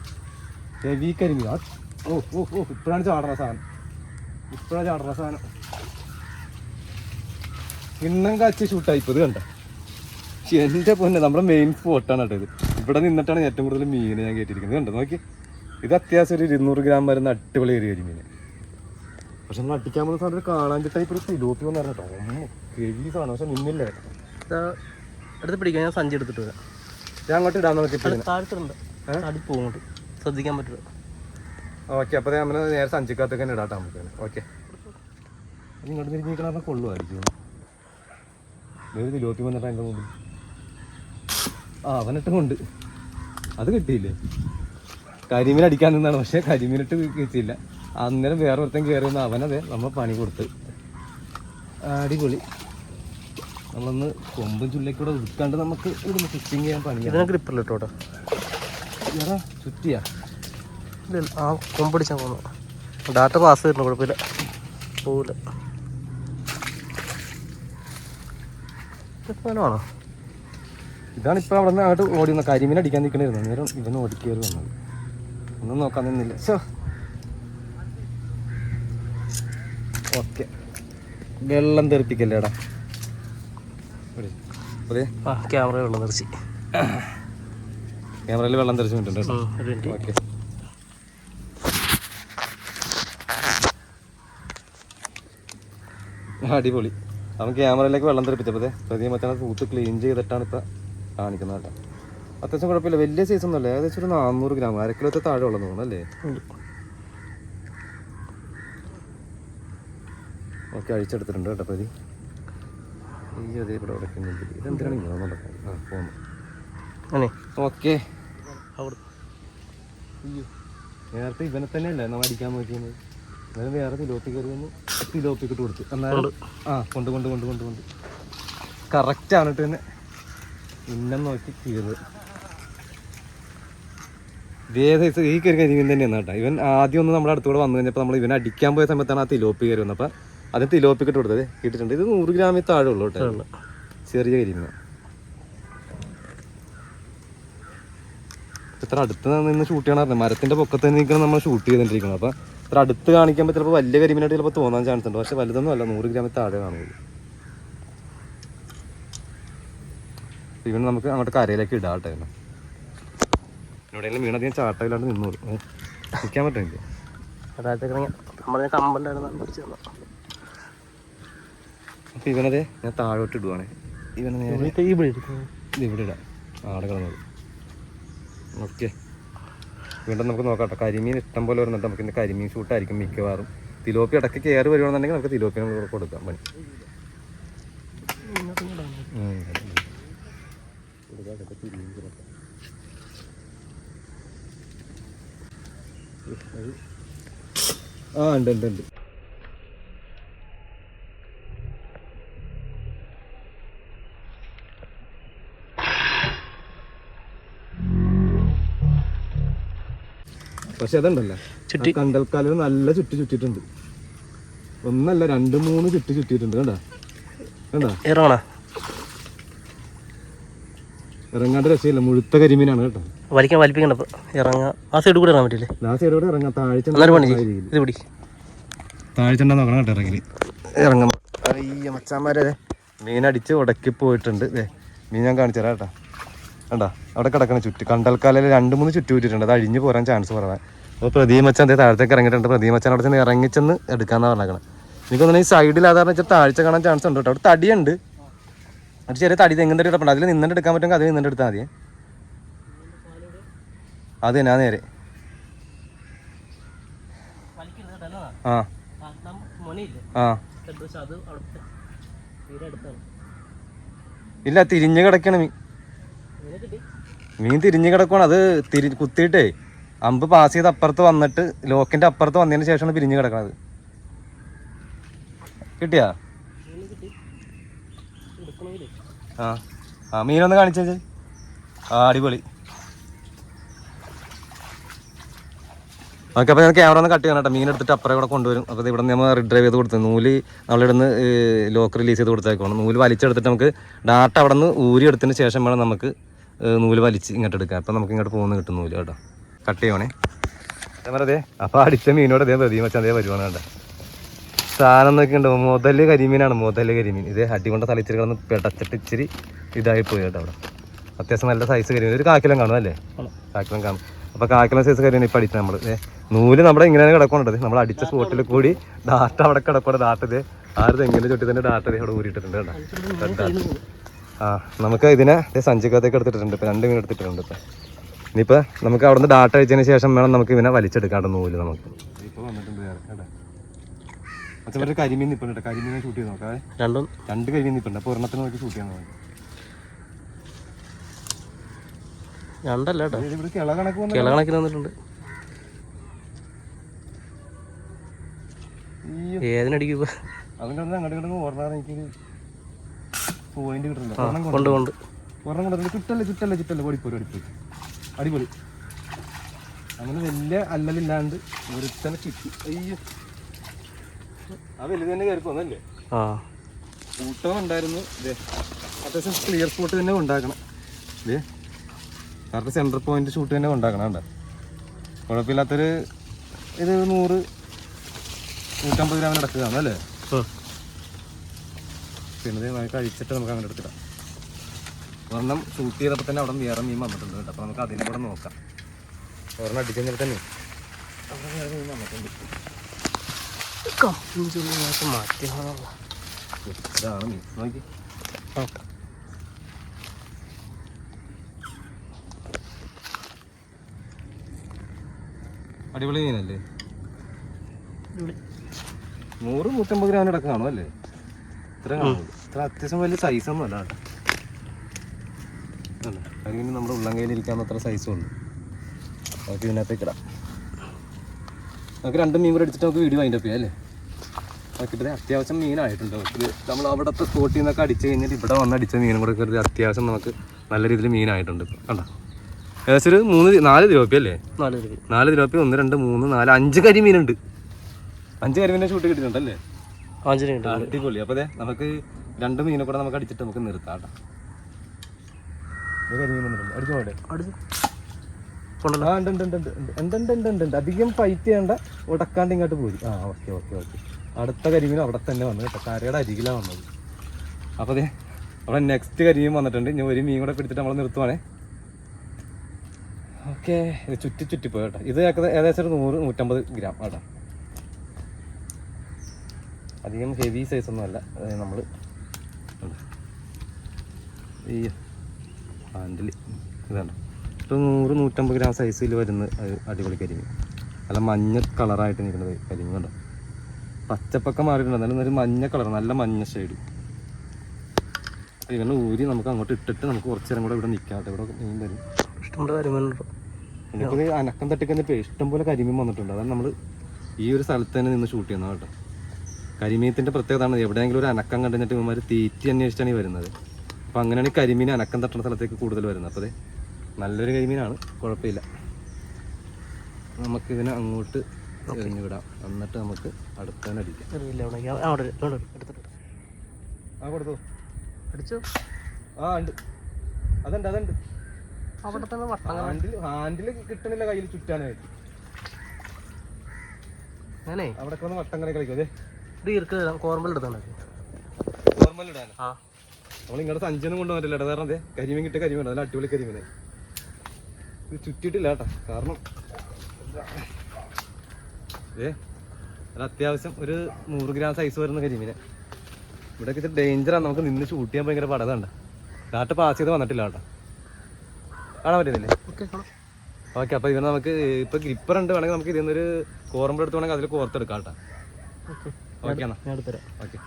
ഹെവി കരിമീൻ. ഇപ്പോഴാണ് ചാടുന്ന സാധനം. കിണ്ണം കാച്ചി ഷൂട്ടായി ഇപ്പോൾ. ഇത് കണ്ട എൻ്റെ പൊന്നെ, നമ്മുടെ മെയിൻ സ്പോട്ടാണ് കേട്ടോ ഇത്. ഇവിടെ നിന്നിട്ടാണ് ഏറ്റവും കൂടുതൽ മീനെ ഞാൻ കയറ്റിയിരിക്കുന്നത്. കണ്ടോ നോക്കി. ഇത് അത്യാവശ്യം ഒരു 200 ഗ്രാം വരുന്ന അടിപൊളി ഏരിയ കരിമീൻ. പക്ഷെ നമ്മൾ അടിക്കാൻ പോകുന്ന സാധനം കാണാൻ കിട്ടാൻ ഇപ്പോൾ ഒരു തിലോപ്പി വന്നു കേട്ടോ. ഹെവി സാധനം. പക്ഷെ നിന്നില്ല കേട്ടോ. എടുത്ത് പിടിക്കാൻ ഞാൻ സഞ്ചി എടുത്തിട്ട് വരാം. ഞാൻ അങ്ങോട്ട് ഇടാൻ നോക്കി താഴത്തുണ്ട്, അടി പോകുന്നുണ്ട്, ശ്രദ്ധിക്കാൻ പറ്റില്ല. ഓക്കെ, അപ്പോൾ നമ്മൾ നേരെ സഞ്ചിക്കകത്തേക്ക് തന്നെ ഇടാട്ടോ നമുക്ക്. ഓക്കെ, ഇങ്ങോട്ട് തിരിഞ്ഞിരിക്കണ കൊള്ളുമായിരിക്കും. വേറെ തിലോപ്പി വന്നിട്ട് അതിൻ്റെ മുമ്പിൽ അവനിട്ട് കൊണ്ട് അത് കിട്ടിയില്ലേ. കരിമീൻ അടിക്കാൻ നിന്നാണ്. പക്ഷേ കരിമീനിട്ട് കിട്ടിയില്ല. അന്നേരം വേറെ ഒരുത്തൻ കയറി വന്ന് അവനതെ നമ്മൾ പണി കൊടുത്ത്. അടിപൊളി. നമ്മളൊന്ന് കൊമ്പും ചുള്ളിക്കൂടെ ഉടുക്കാണ്ട് നമുക്ക് ഇവിടുന്ന് ഫിഷിങ് ചെയ്യാൻ പണി. ഗ്രിപ്പറിൽ ഇട്ടോട്ടെ. ചുറ്റിയാ ആ കൊമ്പടിച്ചാൽ പോകുന്നു. ഡാറ്റ പാസ് തരണം, കുഴപ്പമില്ല, പോവില്ല. ആണോ? ഇതാണ് ഇപ്പം അവിടെ നിന്ന് അങ്ങോട്ട് ഓടി വന്ന കരിമീൻ അടിക്കാൻ നിൽക്കണമായിരുന്നു. നേരം ഇവന് ഓടിക്കയറി വന്നത്. ഒന്നും നോക്കാൻ നിന്നില്ല. ഓക്കെ, വെള്ളം തെറിപ്പിക്കല്ലേടാ. ക്യാമറയിൽ വെള്ളം തെറിച്ച്, ക്യാമറയിൽ വെള്ളം തെറിച്ചിട്ടുണ്ട്. ഓക്കെ, അടിപൊളി. അവൻ ക്യാമറയിലേക്ക് വെള്ളം തെറിപ്പിച്ചപ്പോൾ പ്രതിയെ മച്ചാൻ തൂത്ത് ക്ലീൻ ചെയ്തിട്ടാണ് ഇപ്പം കാണിക്കുന്നത് കേട്ടോ. അത്യാവശ്യം കുഴപ്പമില്ല, വലിയ സൈസ് ഒന്നുമല്ല. ഏകദേശം ഒരു 400 ഗ്രാം, 1/2 കിലോത്തെ താഴെ ഉള്ളതെന്ന് തോന്നുന്നു അല്ലേ. ഓക്കെ, അഴിച്ചെടുത്തിട്ടുണ്ട് കേട്ടോ പ്രതി. അതേ ഇവിടെ ഉടക്കുന്നുണ്ട്. ഇതെന്തിനാണ് ഇങ്ങനെ പോന്നു. ഓക്കെ, നേരത്തെ ഇവനെ തന്നെയല്ലേ നമ്മൾ അടിക്കാൻ നോക്കിയത്. അതായത് വേറെ തിലോപ്പി കയറി വന്ന് തിലോപ്പിക്കിട്ട് കൊടുത്തു. എന്നാലും കൊണ്ട് കറക്റ്റാണ് കേട്ടോ. തന്നെ ഇന്നം നോക്കി കീറുന്നത് ഇതേ സൈസ്. ഈ കയറി കരിമീൻ തന്നെയാണ് കേട്ടോ. ഇവൻ ആദ്യം ഒന്ന് നമ്മുടെ അടുത്തൂടെ വന്നു കഴിഞ്ഞപ്പോൾ നമ്മൾ ഇവനെ അടിക്കാൻ പോയ സമയത്താണ് ആ തിലോപ്പി കയറി വന്നത്. അപ്പം അത് തിലോപ്പിക്കിട്ട് കൊടുത്തത് കിട്ടിയിട്ടുണ്ട്. ഇത് 100 ഗ്രാമിൽ താഴെ ഉള്ളൂ കേട്ടോ. ചെറിയ കരിമീൻ. ഇത്ര അടുത്ത് നിന്ന് ഷൂട്ട് ചെയ്യണം പറഞ്ഞത്. മരത്തിൻ്റെ പൊക്കത്ത് തന്നെ നിൽക്കണം നമ്മൾ ഷൂട്ട് ചെയ്തിട്ടിരിക്കണം. അപ്പം ഇത്ര അടുത്ത് കാണിക്കുമ്പോൾ ചിലപ്പോൾ വലിയ കരിമീനായിട്ട് ചിലപ്പോൾ തോന്നാൻ ചാൻസ് ഉണ്ട്. പക്ഷെ വലുതൊന്നും അല്ല, 100 ഗ്രാമിൽ താഴെ കാണുള്ളൂ. അപ്പോൾ ഇവന് നമുക്ക് അങ്ങോട്ട് കരയിലേക്ക് ഇടാം കേട്ടോ. എവിടെയെങ്കിലും വീണധികം ചാട്ടമില്ലാണ്ട് നിന്നോളൂ, നിൽക്കാൻ പറ്റില്ല. അപ്പോൾ ഇവനതെ ഞാൻ താഴോട്ട് ഇടുവാണേ. ഇവനെ നേരെ ഇവിടെ ഇടാം, ആടെ കിടന്നത്. ഓക്കെ, വീണ്ടും നമുക്ക് നോക്കാം കേട്ടോ. കരിമീൻ ഇഷ്ടം പോലെ വരുന്നുണ്ട്. നമുക്ക് ഇന്ന് കരിമീൻ ഷൂട്ടായിരിക്കും മിക്കവാറും. തിലോപ്പി ഇടയ്ക്ക് കയറി വരുവാണെന്നുണ്ടെങ്കിൽ നമുക്ക് തിലോപ്പിനെ കൊടുക്കാം പണി. ആ ഉണ്ട് ഉണ്ട് ഉണ്ട്. പക്ഷെ അതുണ്ടല്ലോ ചുറ്റി കണ്ടൽക്കാലിൽ നല്ല ചുറ്റിയിട്ടുണ്ട്. ഒന്നല്ല 2-3 ചുറ്റിയിട്ടുണ്ട്. കണ്ടാ കണ്ടാ ഇറങ്ങാണ്ട് രസമില്ല. മുഴുത്ത കരിമീനാണ് കേട്ടോ. വലിപ്പിക്കണ്ട ഇറങ്ങാം. ആ സൈഡ് കൂടെ ഇറങ്ങാൻ പറ്റില്ലേ? ആ സൈഡ് കൂടെ ഇറങ്ങാം. താഴ്ച നോക്കണം കേട്ടോ. ഇറങ്ങാം. അയ്യ മച്ചാന്മാരെ, മീൻ അടിച്ച് ഉടക്കി പോയിട്ടുണ്ട്. മീൻ ഞാൻ കാണിച്ചു തരാം കേട്ടോ. കണ്ടാ അവിടെ കിടക്കണ ചുറ്റ്. കണ്ടൽക്കാലിൽ 2-3 ചുറ്റിയിട്ടുണ്ട്. അത് അഴിഞ്ഞ് പോരാൻ ചാൻസ് കുറവാണ്. അപ്പോൾ പ്രദീപ് അതേ താഴത്തേക്ക് ഇറങ്ങിയിട്ടുണ്ട്. പ്രദീപ് അവിടെ ചെന്ന് ഇറങ്ങിച്ചെന്ന് എടുക്കാമെന്നാണ് പറഞ്ഞേക്കണം. എനിക്കൊന്നും ഈ സൈഡിൽ അതാണെന്ന് വെച്ചാൽ താഴ്ച കാണാൻ ചാൻസ് ഉണ്ട് കേട്ടോ. അവിടെ തടിയുണ്ട്, അത് ചെറിയ തടി തെങ്ങിൻ്റെ കിടപ്പുണ്ട്. അതിൽ നിന്നിട്ട് എടുക്കാൻ പറ്റുമെങ്കിൽ അതിൽ നിന്നിട്ട് എടുത്താൽ മതി. അത് തന്നെ, ആ നേരെ. ആ ആ ഇല്ല, തിരിഞ്ഞ് കിടക്കണ മീൻ തിരിഞ്ഞ് കിടക്കുവാണ്. അത് കുത്തിയിട്ടേ അമ്പ് പാസ് ചെയ്ത് അപ്പുറത്ത് വന്നിട്ട് ലോക്കിന്റെ അപ്പുറത്ത് വന്നതിന് ശേഷമാണ് പിരിഞ്ഞ് കിടക്കണത്. കിട്ടിയാ? ആ ആ മീനൊന്ന് കാണിച്ചേ. ആ അടിപൊളി. ഓക്കെ, അപ്പോൾ ഞാൻ ക്യാമറ ഒന്ന് കട്ട് ചെയ്യണം കേട്ടോ. മീൻ എടുത്തിട്ട് അപ്പുറം ഇവിടെ കൊണ്ടുവരും. അപ്പോൾ ഇവിടെ നിന്ന് നമ്മൾ റിഡ്രൈവ് ചെയ്ത് കൊടുത്തത് നൂല് നമ്മളിവിടുന്ന് ലോക്ക് റിലീസ് ചെയ്ത് കൊടുത്തേക്കണം. നൂല് വലിച്ചെടുത്തിട്ട് നമുക്ക് ഡാറ്റ അവിടെ നിന്ന് ഊരി എടുത്തതിന് ശേഷം വേണം നമുക്ക് നൂല് വലിച്ച് ഇങ്ങോട്ട് എടുക്കാം. അപ്പം നമുക്ക് ഇങ്ങോട്ട് പോകുന്ന കിട്ടും നൂല് കേട്ടോ. കട്ട് ചെയ്യണേ അതെ. അപ്പോൾ അടിച്ച മീനോട് അതേ പ്രതീ വെച്ചാൽ അതേ വരുവാണ് കേട്ടോ. സാധനം നോക്കിയുണ്ടോ, മുതല് കരിമീനാണ്. മുതല് കരിമീൻ ഇത് അടികൊണ്ട തളിച്ചിരി കിടന്ന് പിടച്ചിട്ട് ഇച്ചിരി ഇതായി പോയി കേട്ടോ. അവിടെ അത്യാവശ്യം നല്ല സൈസ് കരിമീൻ. ഒരു കാക്കിലം കാണും അല്ലേ? കാക്കിലം കാണും. അപ്പോൾ കാക്കിലം സൈസ് കരിമീൻ ഇപ്പം അടിച്ചത് നമ്മൾ. നൂല് നമ്മുടെ ഇങ്ങനെ കിടക്കുന്നുണ്ട്. നമ്മൾ അടിച്ച സ്പോട്ടിൽ കൂടി ഡാറ്റ അവിടെ കിടക്കുന്നുണ്ട്. ഡാറ്റ ഇത് ആരും എങ്ങനെ ചുറ്റി തന്നെ ഡാറ്റ അവിടെ ഊരിയിട്ടിട്ടുണ്ട് കേട്ടോ. ആ നമുക്ക് ഇതിനെ സഞ്ചിക്കകത്തേക്ക് എടുത്തിട്ടുണ്ട്. ഇപ്പം 2 മീൻ എടുത്തിട്ടുണ്ട്. ഇപ്പം ഇനിയിപ്പോൾ നമുക്ക് അവിടെ നിന്ന് ഡാറ്റ അയച്ചതിന് ശേഷം വേണം നമുക്ക് ഇതിനെ വലിച്ചെടുക്കാണ്ട് നൂല് നമുക്ക്. ഇപ്പോൾ വന്നിട്ടുണ്ട് കേട്ടോ. അച്ഛൻ കരിമീൻ നിൽപ്പുണ്ട്. കരിമീനെ ഷൂട്ട് ചെയ്ത് നോക്കാം. 2 കരിമീൻ നിൽപ്പുണ്ട്. അപ്പോൾ ഒരെണ്ണത്തിന് നോക്കി ഷൂട്ട് ചെയ്യാൻ നോക്കാം. രണ്ടല്ല കേട്ടോ, ഇവിടെ കിള കണക്കിന് വന്നിട്ടുണ്ട്. ഏതിനടിക്കും അതിൻ്റെ അങ്ങോട്ട് കിടന്ന് ഓർമ്മ എനിക്ക് പോയിന്റ് കിട്ടുന്നില്ല. ഒരെണ്ണം കൊണ്ടുവന്നില്ല. ചുറ്റല്ലേ ഓടിപ്പോയി അടിപൊളി. അങ്ങനെ വലിയ അല്ലലില്ലാണ്ട് ഒരുത്തനെ ചുറ്റി. അയ്യോ, ആ വലുത് തന്നെ കയറി പോന്നല്ലേ. കൂട്ടം ഉണ്ടായിരുന്നു. അത്യാവശ്യം ക്ലിയർ സ്പോട്ട് തന്നെ ഉണ്ടാക്കണം. കറക്റ്റ് സെൻറ്റർ പോയിന്റ് ഷൂട്ട് തന്നെ ഉണ്ടാക്കണം. കണ്ട കുഴപ്പമില്ലാത്തൊരു ഇത് 100-150 ഗ്രാമിന് നടക്കുകയാണ് അല്ലേ? പിന്നെ നമുക്ക് കഴിച്ചിട്ട് നമുക്ക് അങ്ങനെ എടുത്തിടാം. ഒരെണ്ണം ഷൂട്ട് ചെയ്തപ്പോൾ തന്നെ അവിടെ വേറെ മീൻ വന്നിട്ടുണ്ട് കേട്ടോ. അപ്പോൾ നമുക്ക് അതിനെ കൂടെ നോക്കാം. ഒരെണ്ണം അടിക്കാൻ തന്നെ അവിടെ വേറെ മീൻ വന്നിട്ടുണ്ട്. ഇതാണ് മീൻ നോക്കി. അടിപൊളി മീനല്ലേ? 100-150 ഗ്രാമിന് ഇടക്ക് കാണും അല്ലേ? ഇത്ര കാണും. ഇത്ര അത്യാവശ്യം വലിയ സൈസൊന്നും അല്ല കേട്ടോ. കരിമീൻ നമ്മുടെ ഉള്ളംകൈയിലിരിക്കാവുന്ന അത്ര സൈസും ഉണ്ട്. നമുക്ക് ഇതിനകത്തേക്ക് ഇടാം. നമുക്ക് 2 മീൻ കൂടെ അടിച്ചിട്ട് നമുക്ക് വീഡിയോ വൈൻഡപ്പ് ചെയ്യാം അല്ലേ? നോക്കിയിട്ട് അത്യാവശ്യം മീനായിട്ടുണ്ട്. നമ്മൾ അവിടുത്തെ സ്പോട്ടിൽ നിന്നൊക്കെ അടിച്ച് കഴിഞ്ഞിട്ട് ഇവിടെ വന്ന് അടിച്ച മീനും കൂടെ കയറി അത്യാവശ്യം നമുക്ക് നല്ല രീതിയിൽ മീനായിട്ടുണ്ട്. ഇപ്പം കണ്ടോ, ഏകദേശം ഒരു 4 തിലോപ്പി അല്ലേ? 4 തിലോപ്പി 1, 2, 3, 4, 5 കരിമീനുണ്ട്. 5 കരിമീനെ ഷൂട്ട് കിട്ടിയിട്ടുണ്ടല്ലേ? അടിപൊളി. അപ്പോൾ അതെ നമുക്ക് 2 മീനെ കൂടെ നമുക്ക് അടിച്ചിട്ട് നമുക്ക് നിർത്താം കേട്ടോ. കരിമീൻ വന്നിട്ടുണ്ട്. അടിച്ചോട്ടെ. ഉണ്ട്. അധികം ഫൈറ്റ് ചെയ്യേണ്ട, ഉടക്കാണ്ട് ഇങ്ങോട്ട് പോയി. ഓക്കെ. അടുത്ത കരിമീൻ അവിടെ തന്നെ വന്നു കേട്ടോ. കരയുടെ അരികിലാണ് വന്നത്. അപ്പോൾ അതെ അവിടെ നെക്സ്റ്റ് കരിമീൻ വന്നിട്ടുണ്ട്. ഇനി ഒരു മീൻ കൂടെ പിടിച്ചിട്ട് നമ്മൾ നിർത്തുവാണേ. ഓക്കെ, ഇത് ചുറ്റി പോയി കേട്ടോ. ഇത് ഏകദേശം ഒരു 100-150 ഗ്രാം കേട്ടോ. അധികം ഹെവി സൈസ് ഒന്നും അല്ല. നമ്മൾ ഈ ഹാൻഡിൽ ഇതാണ് ഒരു 100-150 ഗ്രാം സൈസിൽ വരുന്ന അടിപൊളി കരിമീൻ. നല്ല മഞ്ഞ കളറായിട്ട് നിൽക്കുന്നത് കരിമീൻ കണ്ടോ. പച്ചപ്പൊക്കെ മാറിയിട്ടുണ്ട്, എന്നാലും ഒരു മഞ്ഞ കളർ, നല്ല മഞ്ഞ ഷെയ്ഡ്. ഇങ്ങനെ ഊരി നമുക്ക് അങ്ങോട്ട് ഇട്ടിട്ട് നമുക്ക് കുറച്ച് നേരം കൂടെ ഇവിടെ നിൽക്കാം. ഇവിടെ മീൻ വരും, ഇഷ്ടംപോലെ കരിമീനുണ്ട്. എനിക്കത് അനക്കം തട്ടിക്കഴിഞ്ഞപ്പോൾ ഇഷ്ടംപോലെ കരിമീൻ വന്നിട്ടുണ്ട്. അതാണ് നമ്മൾ ഈ ഒരു സ്ഥലത്ത് തന്നെ നിന്ന് ഷൂട്ട് ചെയ്യുന്നത് കേട്ടോ. കരിമീനത്തിൻ്റെ പ്രത്യേകതയാണ്, എവിടെയെങ്കിലും ഒരു അനക്കം കണ്ടിട്ട് ഇവന്മാർ തീറ്റി അന്വേഷിച്ചാണ് ഈ വരുന്നത്. അപ്പോൾ അങ്ങനെയാണ് ഈ കരിമീൻ അനക്കം തട്ടുന്ന സ്ഥലത്തേക്ക് കൂടുതൽ വരുന്നത്. അപ്പോൾ അതെ നല്ലൊരു കരിമീനാണ്, കുഴപ്പമില്ല. നമുക്കിതിനെ അങ്ങോട്ട് എറിഞ്ഞു വിടാം, എന്നിട്ട് നമുക്ക് അടുത്തന്നെ അടിക്കാം. ആ കൊടുത്തു, അടിച്ചു. ആ ഉണ്ട്, അതുണ്ട്. അവിടെ തന്നെ ഹാൻഡിൽ കിട്ടണില്ല കയ്യിൽ ചുറ്റാനായിട്ട്. ഞാനേ അവിടെ വന്ന് വട്ടം കണക്ക് കളിക്കും. അതെ കോർമലെടുത്താണ്ടാക്കി നോർമലിടാൻ നമ്മൾ ഇങ്ങോട്ട് സഞ്ചിയൊന്നും കൊണ്ടുവന്നിട്ടില്ല. കാരണം അതെ കരിമീൻ കിട്ടിയ കരിമീൻ, നല്ല അടിപൊളി കരിമീനെ. ഇത് ചുറ്റിയിട്ടില്ല കേട്ടോ, കാരണം അത് അത്യാവശ്യം ഒരു 100 ഗ്രാം സൈസ് വരുന്ന കരിമീനെ. ഇവിടെയൊക്കെ ഇത് ഡേഞ്ചറാണ്, നമുക്ക് നിന്ന് ഷൂട്ട് ചെയ്യാൻ ഭയങ്കര പടതുണ്ട്. ഡാറ്റ പാസ് ചെയ്ത് വന്നിട്ടില്ല കേട്ടോ, കാണാൻ പറ്റുന്നില്ലേ? ഓക്കെ, അപ്പോൾ ഇവന് നമുക്ക് ഇപ്പോൾ ഗ്രിപ്പർ ഉണ്ട്, വേണമെങ്കിൽ നമുക്ക് ഇതിൽ നിന്നൊരു കോർമ്പ് എടുത്ത് വേണമെങ്കിൽ അതിൽ കോർത്തെടുക്കാം കേട്ടോ. ഓക്കെ എന്നാ, ഓക്കെ.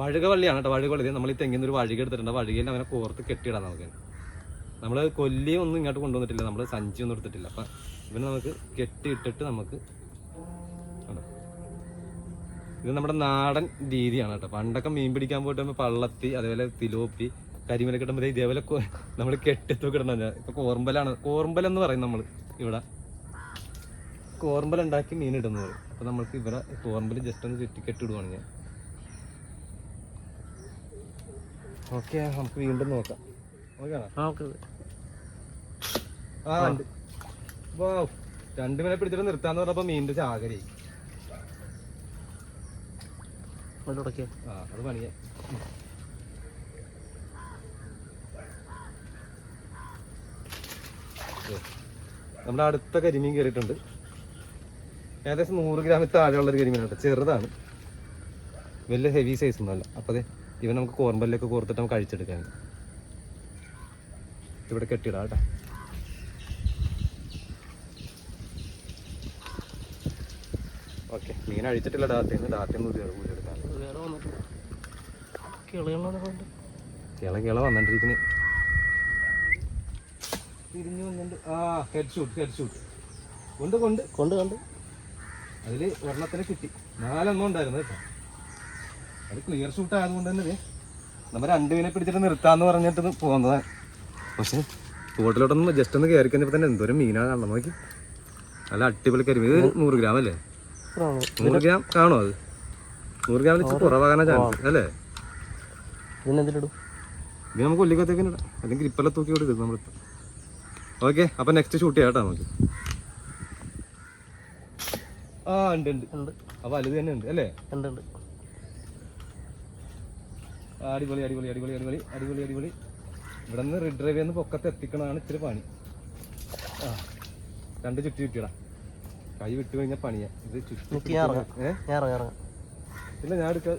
വഴുക വള്ളിയാണ് കേട്ടോ, വഴുക വള്ളി. നമ്മൾ ഈ തെങ്ങിൽ നിന്ന് ഒരു വഴുക എടുത്തിട്ടുണ്ട്, വഴുകയിൽ അവനെ കോർത്ത് കെട്ടിയിടാം നമുക്ക്. നമ്മൾ കൊല്ലിയും ഒന്നും ഇങ്ങോട്ട് കൊണ്ടുവന്നിട്ടില്ല, നമ്മൾ സഞ്ചിയൊന്നും എടുത്തിട്ടില്ല. അപ്പം ഇവന് നമുക്ക് കെട്ടിയിട്ടിട്ട് നമുക്ക്, ഇത് നമ്മുടെ നാടൻ രീതിയാണ് കേട്ടോ. പണ്ടൊക്കെ മീൻ പിടിക്കാൻ പോയിട്ട് പള്ളത്തി, അതേപോലെ തിലോപ്പി, കരിമീനൊക്കെ ഇടുമ്പോൾ ഇതേപോലെ നമ്മൾ കെട്ടിത്തൊക്കെ ഇടണം. ഇപ്പൊ കോർമ്പലെന്ന് പറയും നമ്മൾ ഇവിടെ. കോർമ്പലുണ്ടാക്കി മീൻ ഇടുന്നത് പറയും. അപ്പൊ നമ്മൾക്ക് ഇവിടെ കോർമ്പല് ജസ്റ്റ് ഒന്ന് ചുറ്റി കെട്ടിടുവാണ് ഞാൻ. ഓക്കെ, നമുക്ക് വീണ്ടും നോക്കാം. ആ ഉണ്ട്. വാ, 2 മീനെ പിടിച്ചിട്ട് നിർത്താന്ന് പറഞ്ഞപ്പോ മീനിന്റെ ചാകരി. ആ, അത് പണിയാ. നമ്മുടെ അടുത്ത കരിമീൻ കയറിയിട്ടുണ്ട്. ഏകദേശം 100 ഗ്രാമിൽ താഴെയുള്ളൊരു കരിമീനാണ്, ചെറുതാണ്, വലിയ ഹെവി സൈസ് ഒന്നുമല്ല. അപ്പോൾ അതെ ഇവൻ നമുക്ക് കോർമ്പലിലേക്ക് കോർത്തിട്ട് നമുക്ക് അഴിച്ചെടുക്കാൻ. ഇവിടെ കെട്ടിയിടാം കേട്ടോ. ഓക്കെ, മീൻ അഴിച്ചിട്ടില്ല ഡാറ്റയിൽ ഊരെടുക്കാൻ. കിള വന്നിട്ടിരിക്കുന്നു, തിരിഞ്ഞു വന്നിട്ടുണ്ട്. ആ, ഹെഡ് ഷൂട്ട് കൊണ്ട് അതിൽ ഒരെണ്ണത്തിന് കിട്ടി. 4 എണ്ണം ഉണ്ടായിരുന്നു കേട്ടോ. അത് ക്ലിയർ ഷൂട്ട് ആയതുകൊണ്ട് തന്നെ നമ്മൾ 2 മീനെ പിടിച്ചിട്ട് നിർത്താന്ന് പറഞ്ഞിട്ട് പോകുന്നതാണ്. പക്ഷെ തോട്ടിലോട്ടൊന്നും ജസ്റ്റ് ഒന്ന് കയറി കഴിഞ്ഞപ്പോൾ തന്നെ എന്തോരം മീനാണ് കാണണം. നോക്കി, നല്ല അടിപൊളി കരിമീൻ. ഇത് 100 ഗ്രാം അല്ലേ? 100 ഗ്രാം കാണോ? അത് 100 ഗ്രാമിൽ ഇച്ചിരി കുറവാകാനാ ചാൻസ് അല്ലേ? ഇത് നമുക്ക് കൊല്ലിക്കത്തേക്കിന് ഇടാം, അല്ലെങ്കിൽ ഗ്രിപ്പെല്ലാം തൂക്കി കൊടുക്കും നമ്മളിപ്പോൾ. ഓക്കെ, അപ്പം നെക്സ്റ്റ് ഷൂട്ട് ചെയ്യാം കേട്ടോ നമുക്ക്. ആ ഉണ്ട്. അപ്പോൾ വലുത് തന്നെ ഉണ്ട് അല്ലേ? അടിപൊളി. ഇവിടെ നിന്ന് റിഡ് ഡ്രൈവ് നിന്ന് പൊക്കത്ത് എത്തിക്കണതാണ് ഇച്ചിരി പണി. ആ, 2 ചുറ്റിയിടാം. കൈ വിട്ട് കഴിഞ്ഞാൽ പണിയാ. ഇത് ഇല്ല, ഞാൻ എടുക്കാം,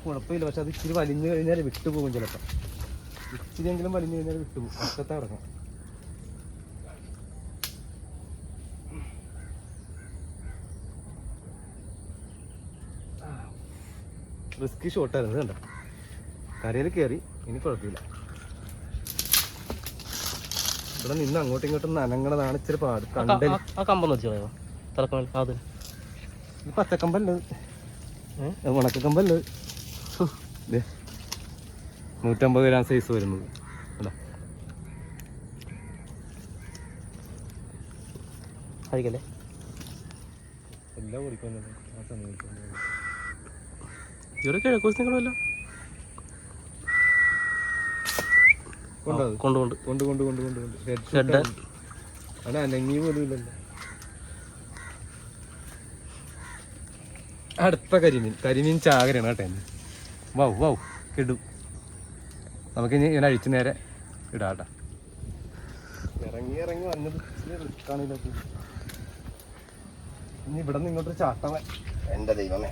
കുഴപ്പമില്ല. പക്ഷെ അത് ഇച്ചിരി വലിഞ്ഞു കഴിഞ്ഞാൽ വിട്ടുപോകും. ചിലപ്പോൾ ഇച്ചിരിയെങ്കിലും വലിഞ്ഞു കഴിഞ്ഞാൽ വിട്ടുപോകും. പൊക്കത്തെ അടങ്ങാം. റിസ്കി ഷോട്ടായിരുന്നു കണ്ടോ. കരയിൽ കയറി, ഇനി കുഴപ്പമില്ല. ഇവിടെ നിന്ന് അങ്ങോട്ടും ഇങ്ങോട്ടും നനങ്ങണതാണ് ഇച്ചിരി പാട്. പച്ചക്കമ്പല്ലേ, ഉണക്കക്കമ്പല്ലേ. 150 ഗ്രാം സൈസ് വരുന്നത് കഴിക്കല്ലേ? എല്ലാം ഓടിക്കൊണ്ടു ആ സമയത്ത് ഇവിടെ കിഴക്കോസിനല്ലോ. അനങ്ങി പോലും ഇല്ലല്ലോ. അടുത്ത കരിമീൻ ചാകരയാണ് കേട്ടോ. വൗ വൗ ഇടും. നമുക്കിനി ഇങ്ങനെ അഴിച്ച് നേരെ ഇടാം കേട്ടോ. ഇറങ്ങി വന്നത് റിസ്ക്കാണില്ല. ഇനി ഇവിടെ നിന്ന് ഇങ്ങോട്ടൊരു ചാട്ടം. എൻ്റെ ദൈവമേ,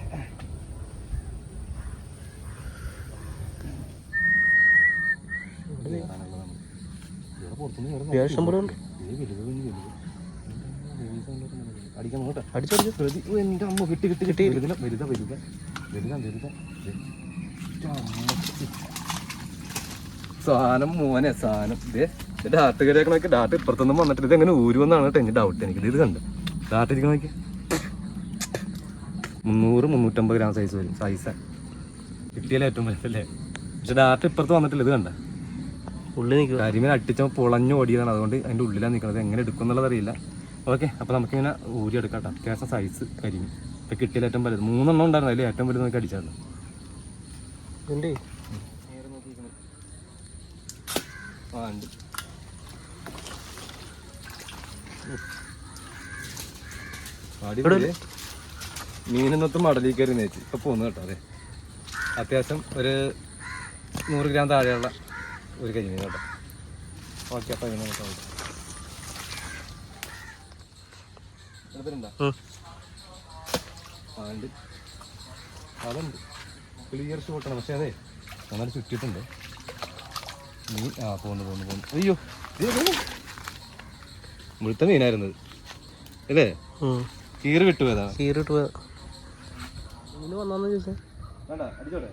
എൻ്റെ അമ്മ കിട്ടി സാധനം മോനെ സാധനം. ഇതേ ഡാട്ട് കയറിയൊക്കെ ഡാട്ട് ഇപ്പുറത്തൊന്നും വന്നിട്ട് ഇത് എങ്ങനെ ഊരുവെന്നാണ് കേട്ടോ എൻ്റെ ഡൗട്ട്. എനിക്ക് ഇത് കണ്ട് ഡാട്ടിരിക്കണ നോക്കി 300-350 ഗ്രാം സൈസ് വരും. സൈസാണ് കിട്ടിയാലേ ഏറ്റവും വലുതല്ലേ. പക്ഷെ ഡാട്ട് ഇപ്പുറത്ത് വന്നിട്ടില്ല. ഇത് കണ്ട ഉള്ളിൽ നിൽക്കുക. കരിമീൻ അട്ടിച്ച പൊളഞ്ഞു ഓടിയതാണ്. അതുകൊണ്ട് അതിൻ്റെ ഉള്ളിലാണ് നിൽക്കുന്നത്. എങ്ങനെ എടുക്കും എന്നുള്ളത് അറിയില്ല. ഓക്കെ, അപ്പോൾ നമുക്കിങ്ങനെ ഊരി എടുക്കാം കേട്ടോ. അത്യാവശ്യം സൈസ് കരിമീൻ ഇപ്പം കിട്ടിയാൽ ഏറ്റവും വലുത് 3 എണ്ണം ഉണ്ടായിരുന്നു. അതിൽ ഏറ്റവും വലുത് നമുക്ക് അടിച്ചായിരുന്നു. ഉണ്ട് ഉണ്ട് അടിപൊളി. മീനൊന്നും മടലിൽ കയറി നേച്ച് ഇപ്പം പോന്നു കേട്ടോ. അതെ, അത്യാവശ്യം ഒരു 100 ഗ്രാം താഴെയുള്ള ഒരു കരിമീൻ കേട്ടോ. ഓക്കെ, അപ്പം ഇങ്ങനെ കേട്ടോ. എടുത്തിട്ടുണ്ടോ? ഉണ്ട്, അതുണ്ട്. ക്ലിയർ ഷോട്ടാണ്. പക്ഷേ അതെ നന്നായിട്ട് ചുറ്റിയിട്ടുണ്ട്. മീൻ പോന്നു. അയ്യോ, മുഴുത്ത മീനായിരുന്നത് അല്ലേ? കീറ് വിട്ടുപോയതാണ്.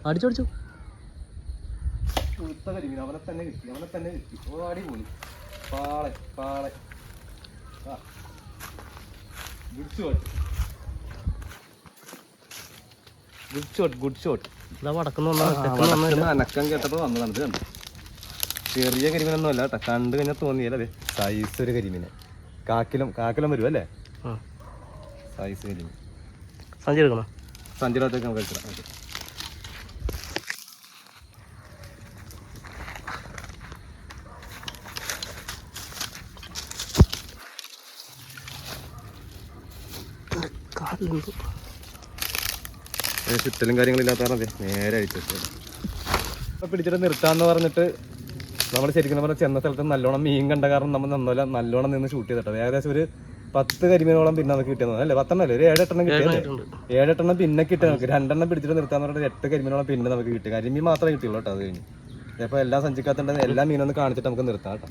അടിച്ചോടിച്ചു. മുഴുത്ത കരിമീൻ അവനെ തന്നെ കിട്ടി. ഓടി പോയി. പാളെ ഗുഡ് ഷോട്ട്. അനക്കം കേട്ടപ്പോൾ വന്നതാണ്. ഇത് കണ്ടു, ചെറിയ കരിമീനൊന്നും അല്ല കേട്ടോ. കണ്ടു കഴിഞ്ഞാൽ തോന്നിയല്ലേ അതെ സൈസ് ഒരു കരിമീന്. കാക്കിലം വരും അല്ലേ? സൈസ് കരിമീൻ. സഞ്ചി എടുക്കണം. സഞ്ചിടത്തേക്ക് നമുക്ക് എടുക്കാം. ഓക്കെ, ചുറ്റലും കാര്യങ്ങളില്ലാത്ത കാരണം നേരെ അഴിച്ചു. അപ്പോൾ പിടിച്ചിട്ട് നിർത്താമെന്ന് പറഞ്ഞിട്ട് നമ്മൾ ശരിക്കും പറഞ്ഞാൽ ചെന്ന സ്ഥലത്ത് നല്ലോണം മീൻ കണ്ട കാരണം നമ്മൾ നല്ലോണം നിന്ന് ഷൂട്ട് ചെയ്തിട്ടത്. ഏകദേശം ഒരു 10 കരിമീനോളം പിന്നെ നമുക്ക് കിട്ടിയത് അല്ലേ? 10 അല്ലേ? ഒരു 7 എണ്ണം കിട്ടിയത്. 7 എണ്ണം പിന്നെ കിട്ടി. നമുക്ക് 2 എണ്ണം പിടിച്ചിട്ട് നിർത്താന്ന് പറഞ്ഞിട്ട് 8 കരിമീനോളം പിന്നെ നമുക്ക് കിട്ടി. കരിമീൻ മാത്രമേ കിട്ടിയുള്ളൂ കേട്ടോ. അത് കഴിഞ്ഞ് അപ്പോൾ എല്ലാം സഞ്ചിക്കാത്തുണ്ടെങ്കിൽ എല്ലാ മീനൊന്ന് കാണിച്ചിട്ട് നമുക്ക് നിർത്താം കേട്ടോ.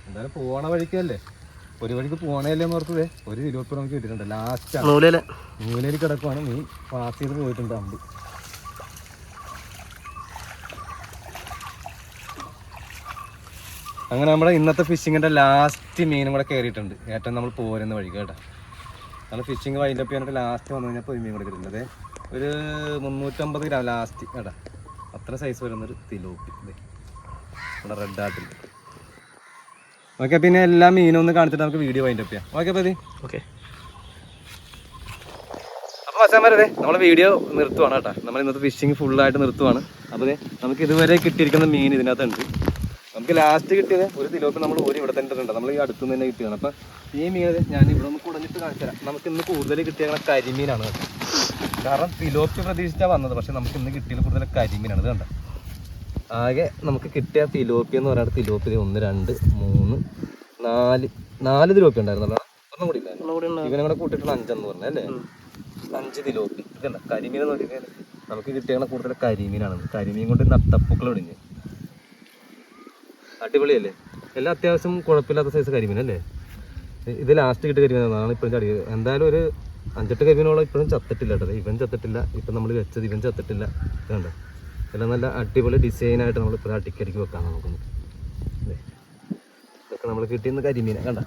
എന്തായാലും പോണ വഴിക്കല്ലേ, ഒരു വഴിക്ക് പോണേല്ലേ എന്ന് ഓർത്തതേ. ഒരു കിലോപ്പുറം നമുക്ക് കിട്ടിയിട്ടുണ്ട്. ലാസ്റ്റ് മൂലയിൽ കിടക്കുവാണ്. മീൻ പാസ് ചെയ്ത് പോയിട്ടുണ്ട് അമ്പ്. അങ്ങനെ നമ്മുടെ ഇന്നത്തെ ഫിഷിങ്ങിൻ്റെ ലാസ്റ്റ് മീനും കൂടെ കയറിയിട്ടുണ്ട്. ഏറ്റവും നമ്മൾ പോരുന്ന വഴി കേട്ടോ. നമ്മൾ ഫിഷിങ് വൈൻഡപ്പ് ചെയ്യാനായിട്ട് ലാസ്റ്റ് വന്നു കഴിഞ്ഞപ്പോൾ ഒരു മീൻ കൂടെ കിട്ടുന്നത് ഒരു 350 ഗ്രാം ലാസ്റ്റ് കേട്ടോ. അത്ര സൈസ് വരുന്നൊരു തിലോപ്പി നമ്മുടെ റെഡ് ആട്ടിൽ. ഓക്കെ, പിന്നെ എല്ലാ മീനും ഒന്ന് കാണിച്ചിട്ട് നമുക്ക് വീഡിയോ വൈൻഡപ്പ് ചെയ്യാം. ഓക്കെ പതി. ഓക്കെ, അപ്പോൾ മച്ചാന്മാരതെ നമ്മൾ വീഡിയോ നിർത്തുവാണ് കേട്ടോ. നമ്മൾ ഇന്നത്തെ ഫിഷിങ് ഫുള്ളായിട്ട് നിർത്തുവാണ്. അപ്പോൾ നമുക്ക് ഇതുവരെ കിട്ടിയിരിക്കുന്ന മീൻ ഇതിനകത്തുണ്ട്. നമുക്ക് ലാസ്റ്റ് കിട്ടിയത് ഒരു തിലോപ്പി നമ്മൾ ഇവിടെ തന്നെ ഉണ്ട്. നമ്മൾ ഈ അടുത്തുനിന്ന് തന്നെ കിട്ടിയതാണ്. അപ്പം ഈ മീൻ ഞാൻ ഇവിടെ ഒന്ന് കുടഞ്ഞിട്ട് കാണിച്ചു തരാം. നമുക്ക് ഇന്ന് കൂടുതൽ കിട്ടിയ കരിമീനാണ് കേട്ടോ. കാരണം തിലോപ്പി പ്രതീക്ഷിച്ചാണ് വന്നത്. പക്ഷെ നമുക്ക് ഇന്ന് കിട്ടിയത് കൂടുതൽ കരിമീനാണ്. ഇത് കണ്ടോ, ആകെ നമുക്ക് കിട്ടിയ തിലോപ്പി എന്ന് പറയുന്നത് തിലോപ്പി 1 2 3 4 തിലോപ്പി ഉണ്ടായിരുന്നല്ലോ. ഒന്നും കൂടി ഇല്ലായിരുന്നു. ഇവനെ കൂടെ കൂട്ടിയിട്ട് 5 എന്ന് പറഞ്ഞത് അല്ലേ? 5 തിലോപ്പി. ഇതല്ല കരിമീൻ എന്ന് പറഞ്ഞാൽ നമുക്ക് കിട്ടിയ കൂടുതൽ കരിമീനാണ്. കരിമീൻ കൊണ്ട് നട്ടപ്പൂക്കൾ ഒടിഞ്ഞ് അടിപൊളിയല്ലേ? എല്ലാം അത്യാവശ്യം കുഴപ്പമില്ലാത്ത സൈസ് കരിമീൻ അല്ലേ? ഇത് ലാസ്റ്റ് കിട്ടിയ കരിമീനാണ് ഇപ്പോഴും ചടി. എന്തായാലും ഒരു 5-8 കരിമീനോളം ഇപ്പോഴും ചത്തിട്ടില്ല കേട്ടോ. ഇവൻ ചത്തിട്ടില്ല. ഇപ്പം നമ്മൾ വെച്ചത് ഇവൻ ചത്തിട്ടില്ല. കണ്ടോ, എല്ലാം നല്ല അടിപൊളി ഡിസൈനായിട്ട് നമ്മൾ ഇപ്പോൾ അടിക്കടിക്ക് വെക്കാം നമുക്ക്. ഇതൊക്കെ നമ്മൾ കിട്ടിയെന്ന് കരിമീൻ കണ്ട.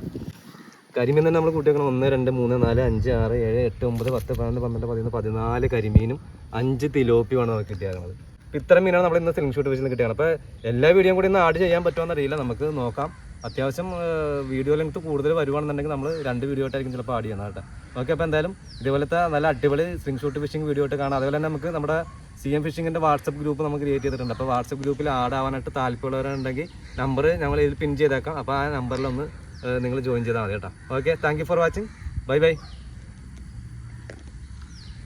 കരിമീൻ തന്നെ നമ്മൾ കൂട്ടി വെക്കണം. 1 2 3 4 5 6 7 8 9 10 12 12 13 14 കരിമീനും 5 തിലോപ്പിയുമാണ് നമുക്ക് കിട്ടിയത്. അപ്പോൾ ഇത്ര മീനാണ് നമ്മൾ ഇന്ന് സ്ലിംഗ് ഷോട്ട് വെച്ച് കിട്ടിയാണ്. അപ്പോൾ എല്ലാ വീഡിയോയും കൂടി ഇന്ന് ആഡ് ചെയ്യാൻ പറ്റുമെന്ന് അറിയില്ല. നമുക്ക് നോക്കാം. അത്യാവശ്യം വീഡിയോ ലെങ്ത്ത് കൂടുതൽ വരുവാണെന്നുണ്ടെങ്കിൽ നമ്മൾ 2 വീഡിയോ ആയിട്ടായിരിക്കും ചിലപ്പോൾ ആഡ് ചെയ്യുന്നത് കേട്ടോ. ഓക്കെ, അപ്പോൾ എന്തായാലും ഇതുപോലത്തെ നല്ല അടിപൊളി സ്ലിംഗ് ഷോട്ട് ഫിഷിംഗ് വീഡിയോ ആയിട്ട് കാണാം. അതുപോലെ തന്നെ നമുക്ക് നമ്മുടെ CM ഫിഷിങ്ങിൻ്റെ വാട്സപ്പ് ഗ്രൂപ്പ് നമുക്ക് ക്രിയേറ്റ് ചെയ്തിട്ടുണ്ട്. അപ്പോൾ വാട്സപ്പ് ഗ്രൂപ്പിൽ ആഡ് ആവാനായിട്ട് താല്പര്യമുള്ളവരുണ്ടെങ്കിൽ നമ്പർ ഞങ്ങൾ ഇതിൽ പിൻ ചെയ്തേക്കാം. അപ്പോൾ ആ നമ്പറിലൊന്ന് നിങ്ങൾ ജോയിൻ ചെയ്താൽ മതി കേട്ടോ. Okay, thank you for watching. Bye bye.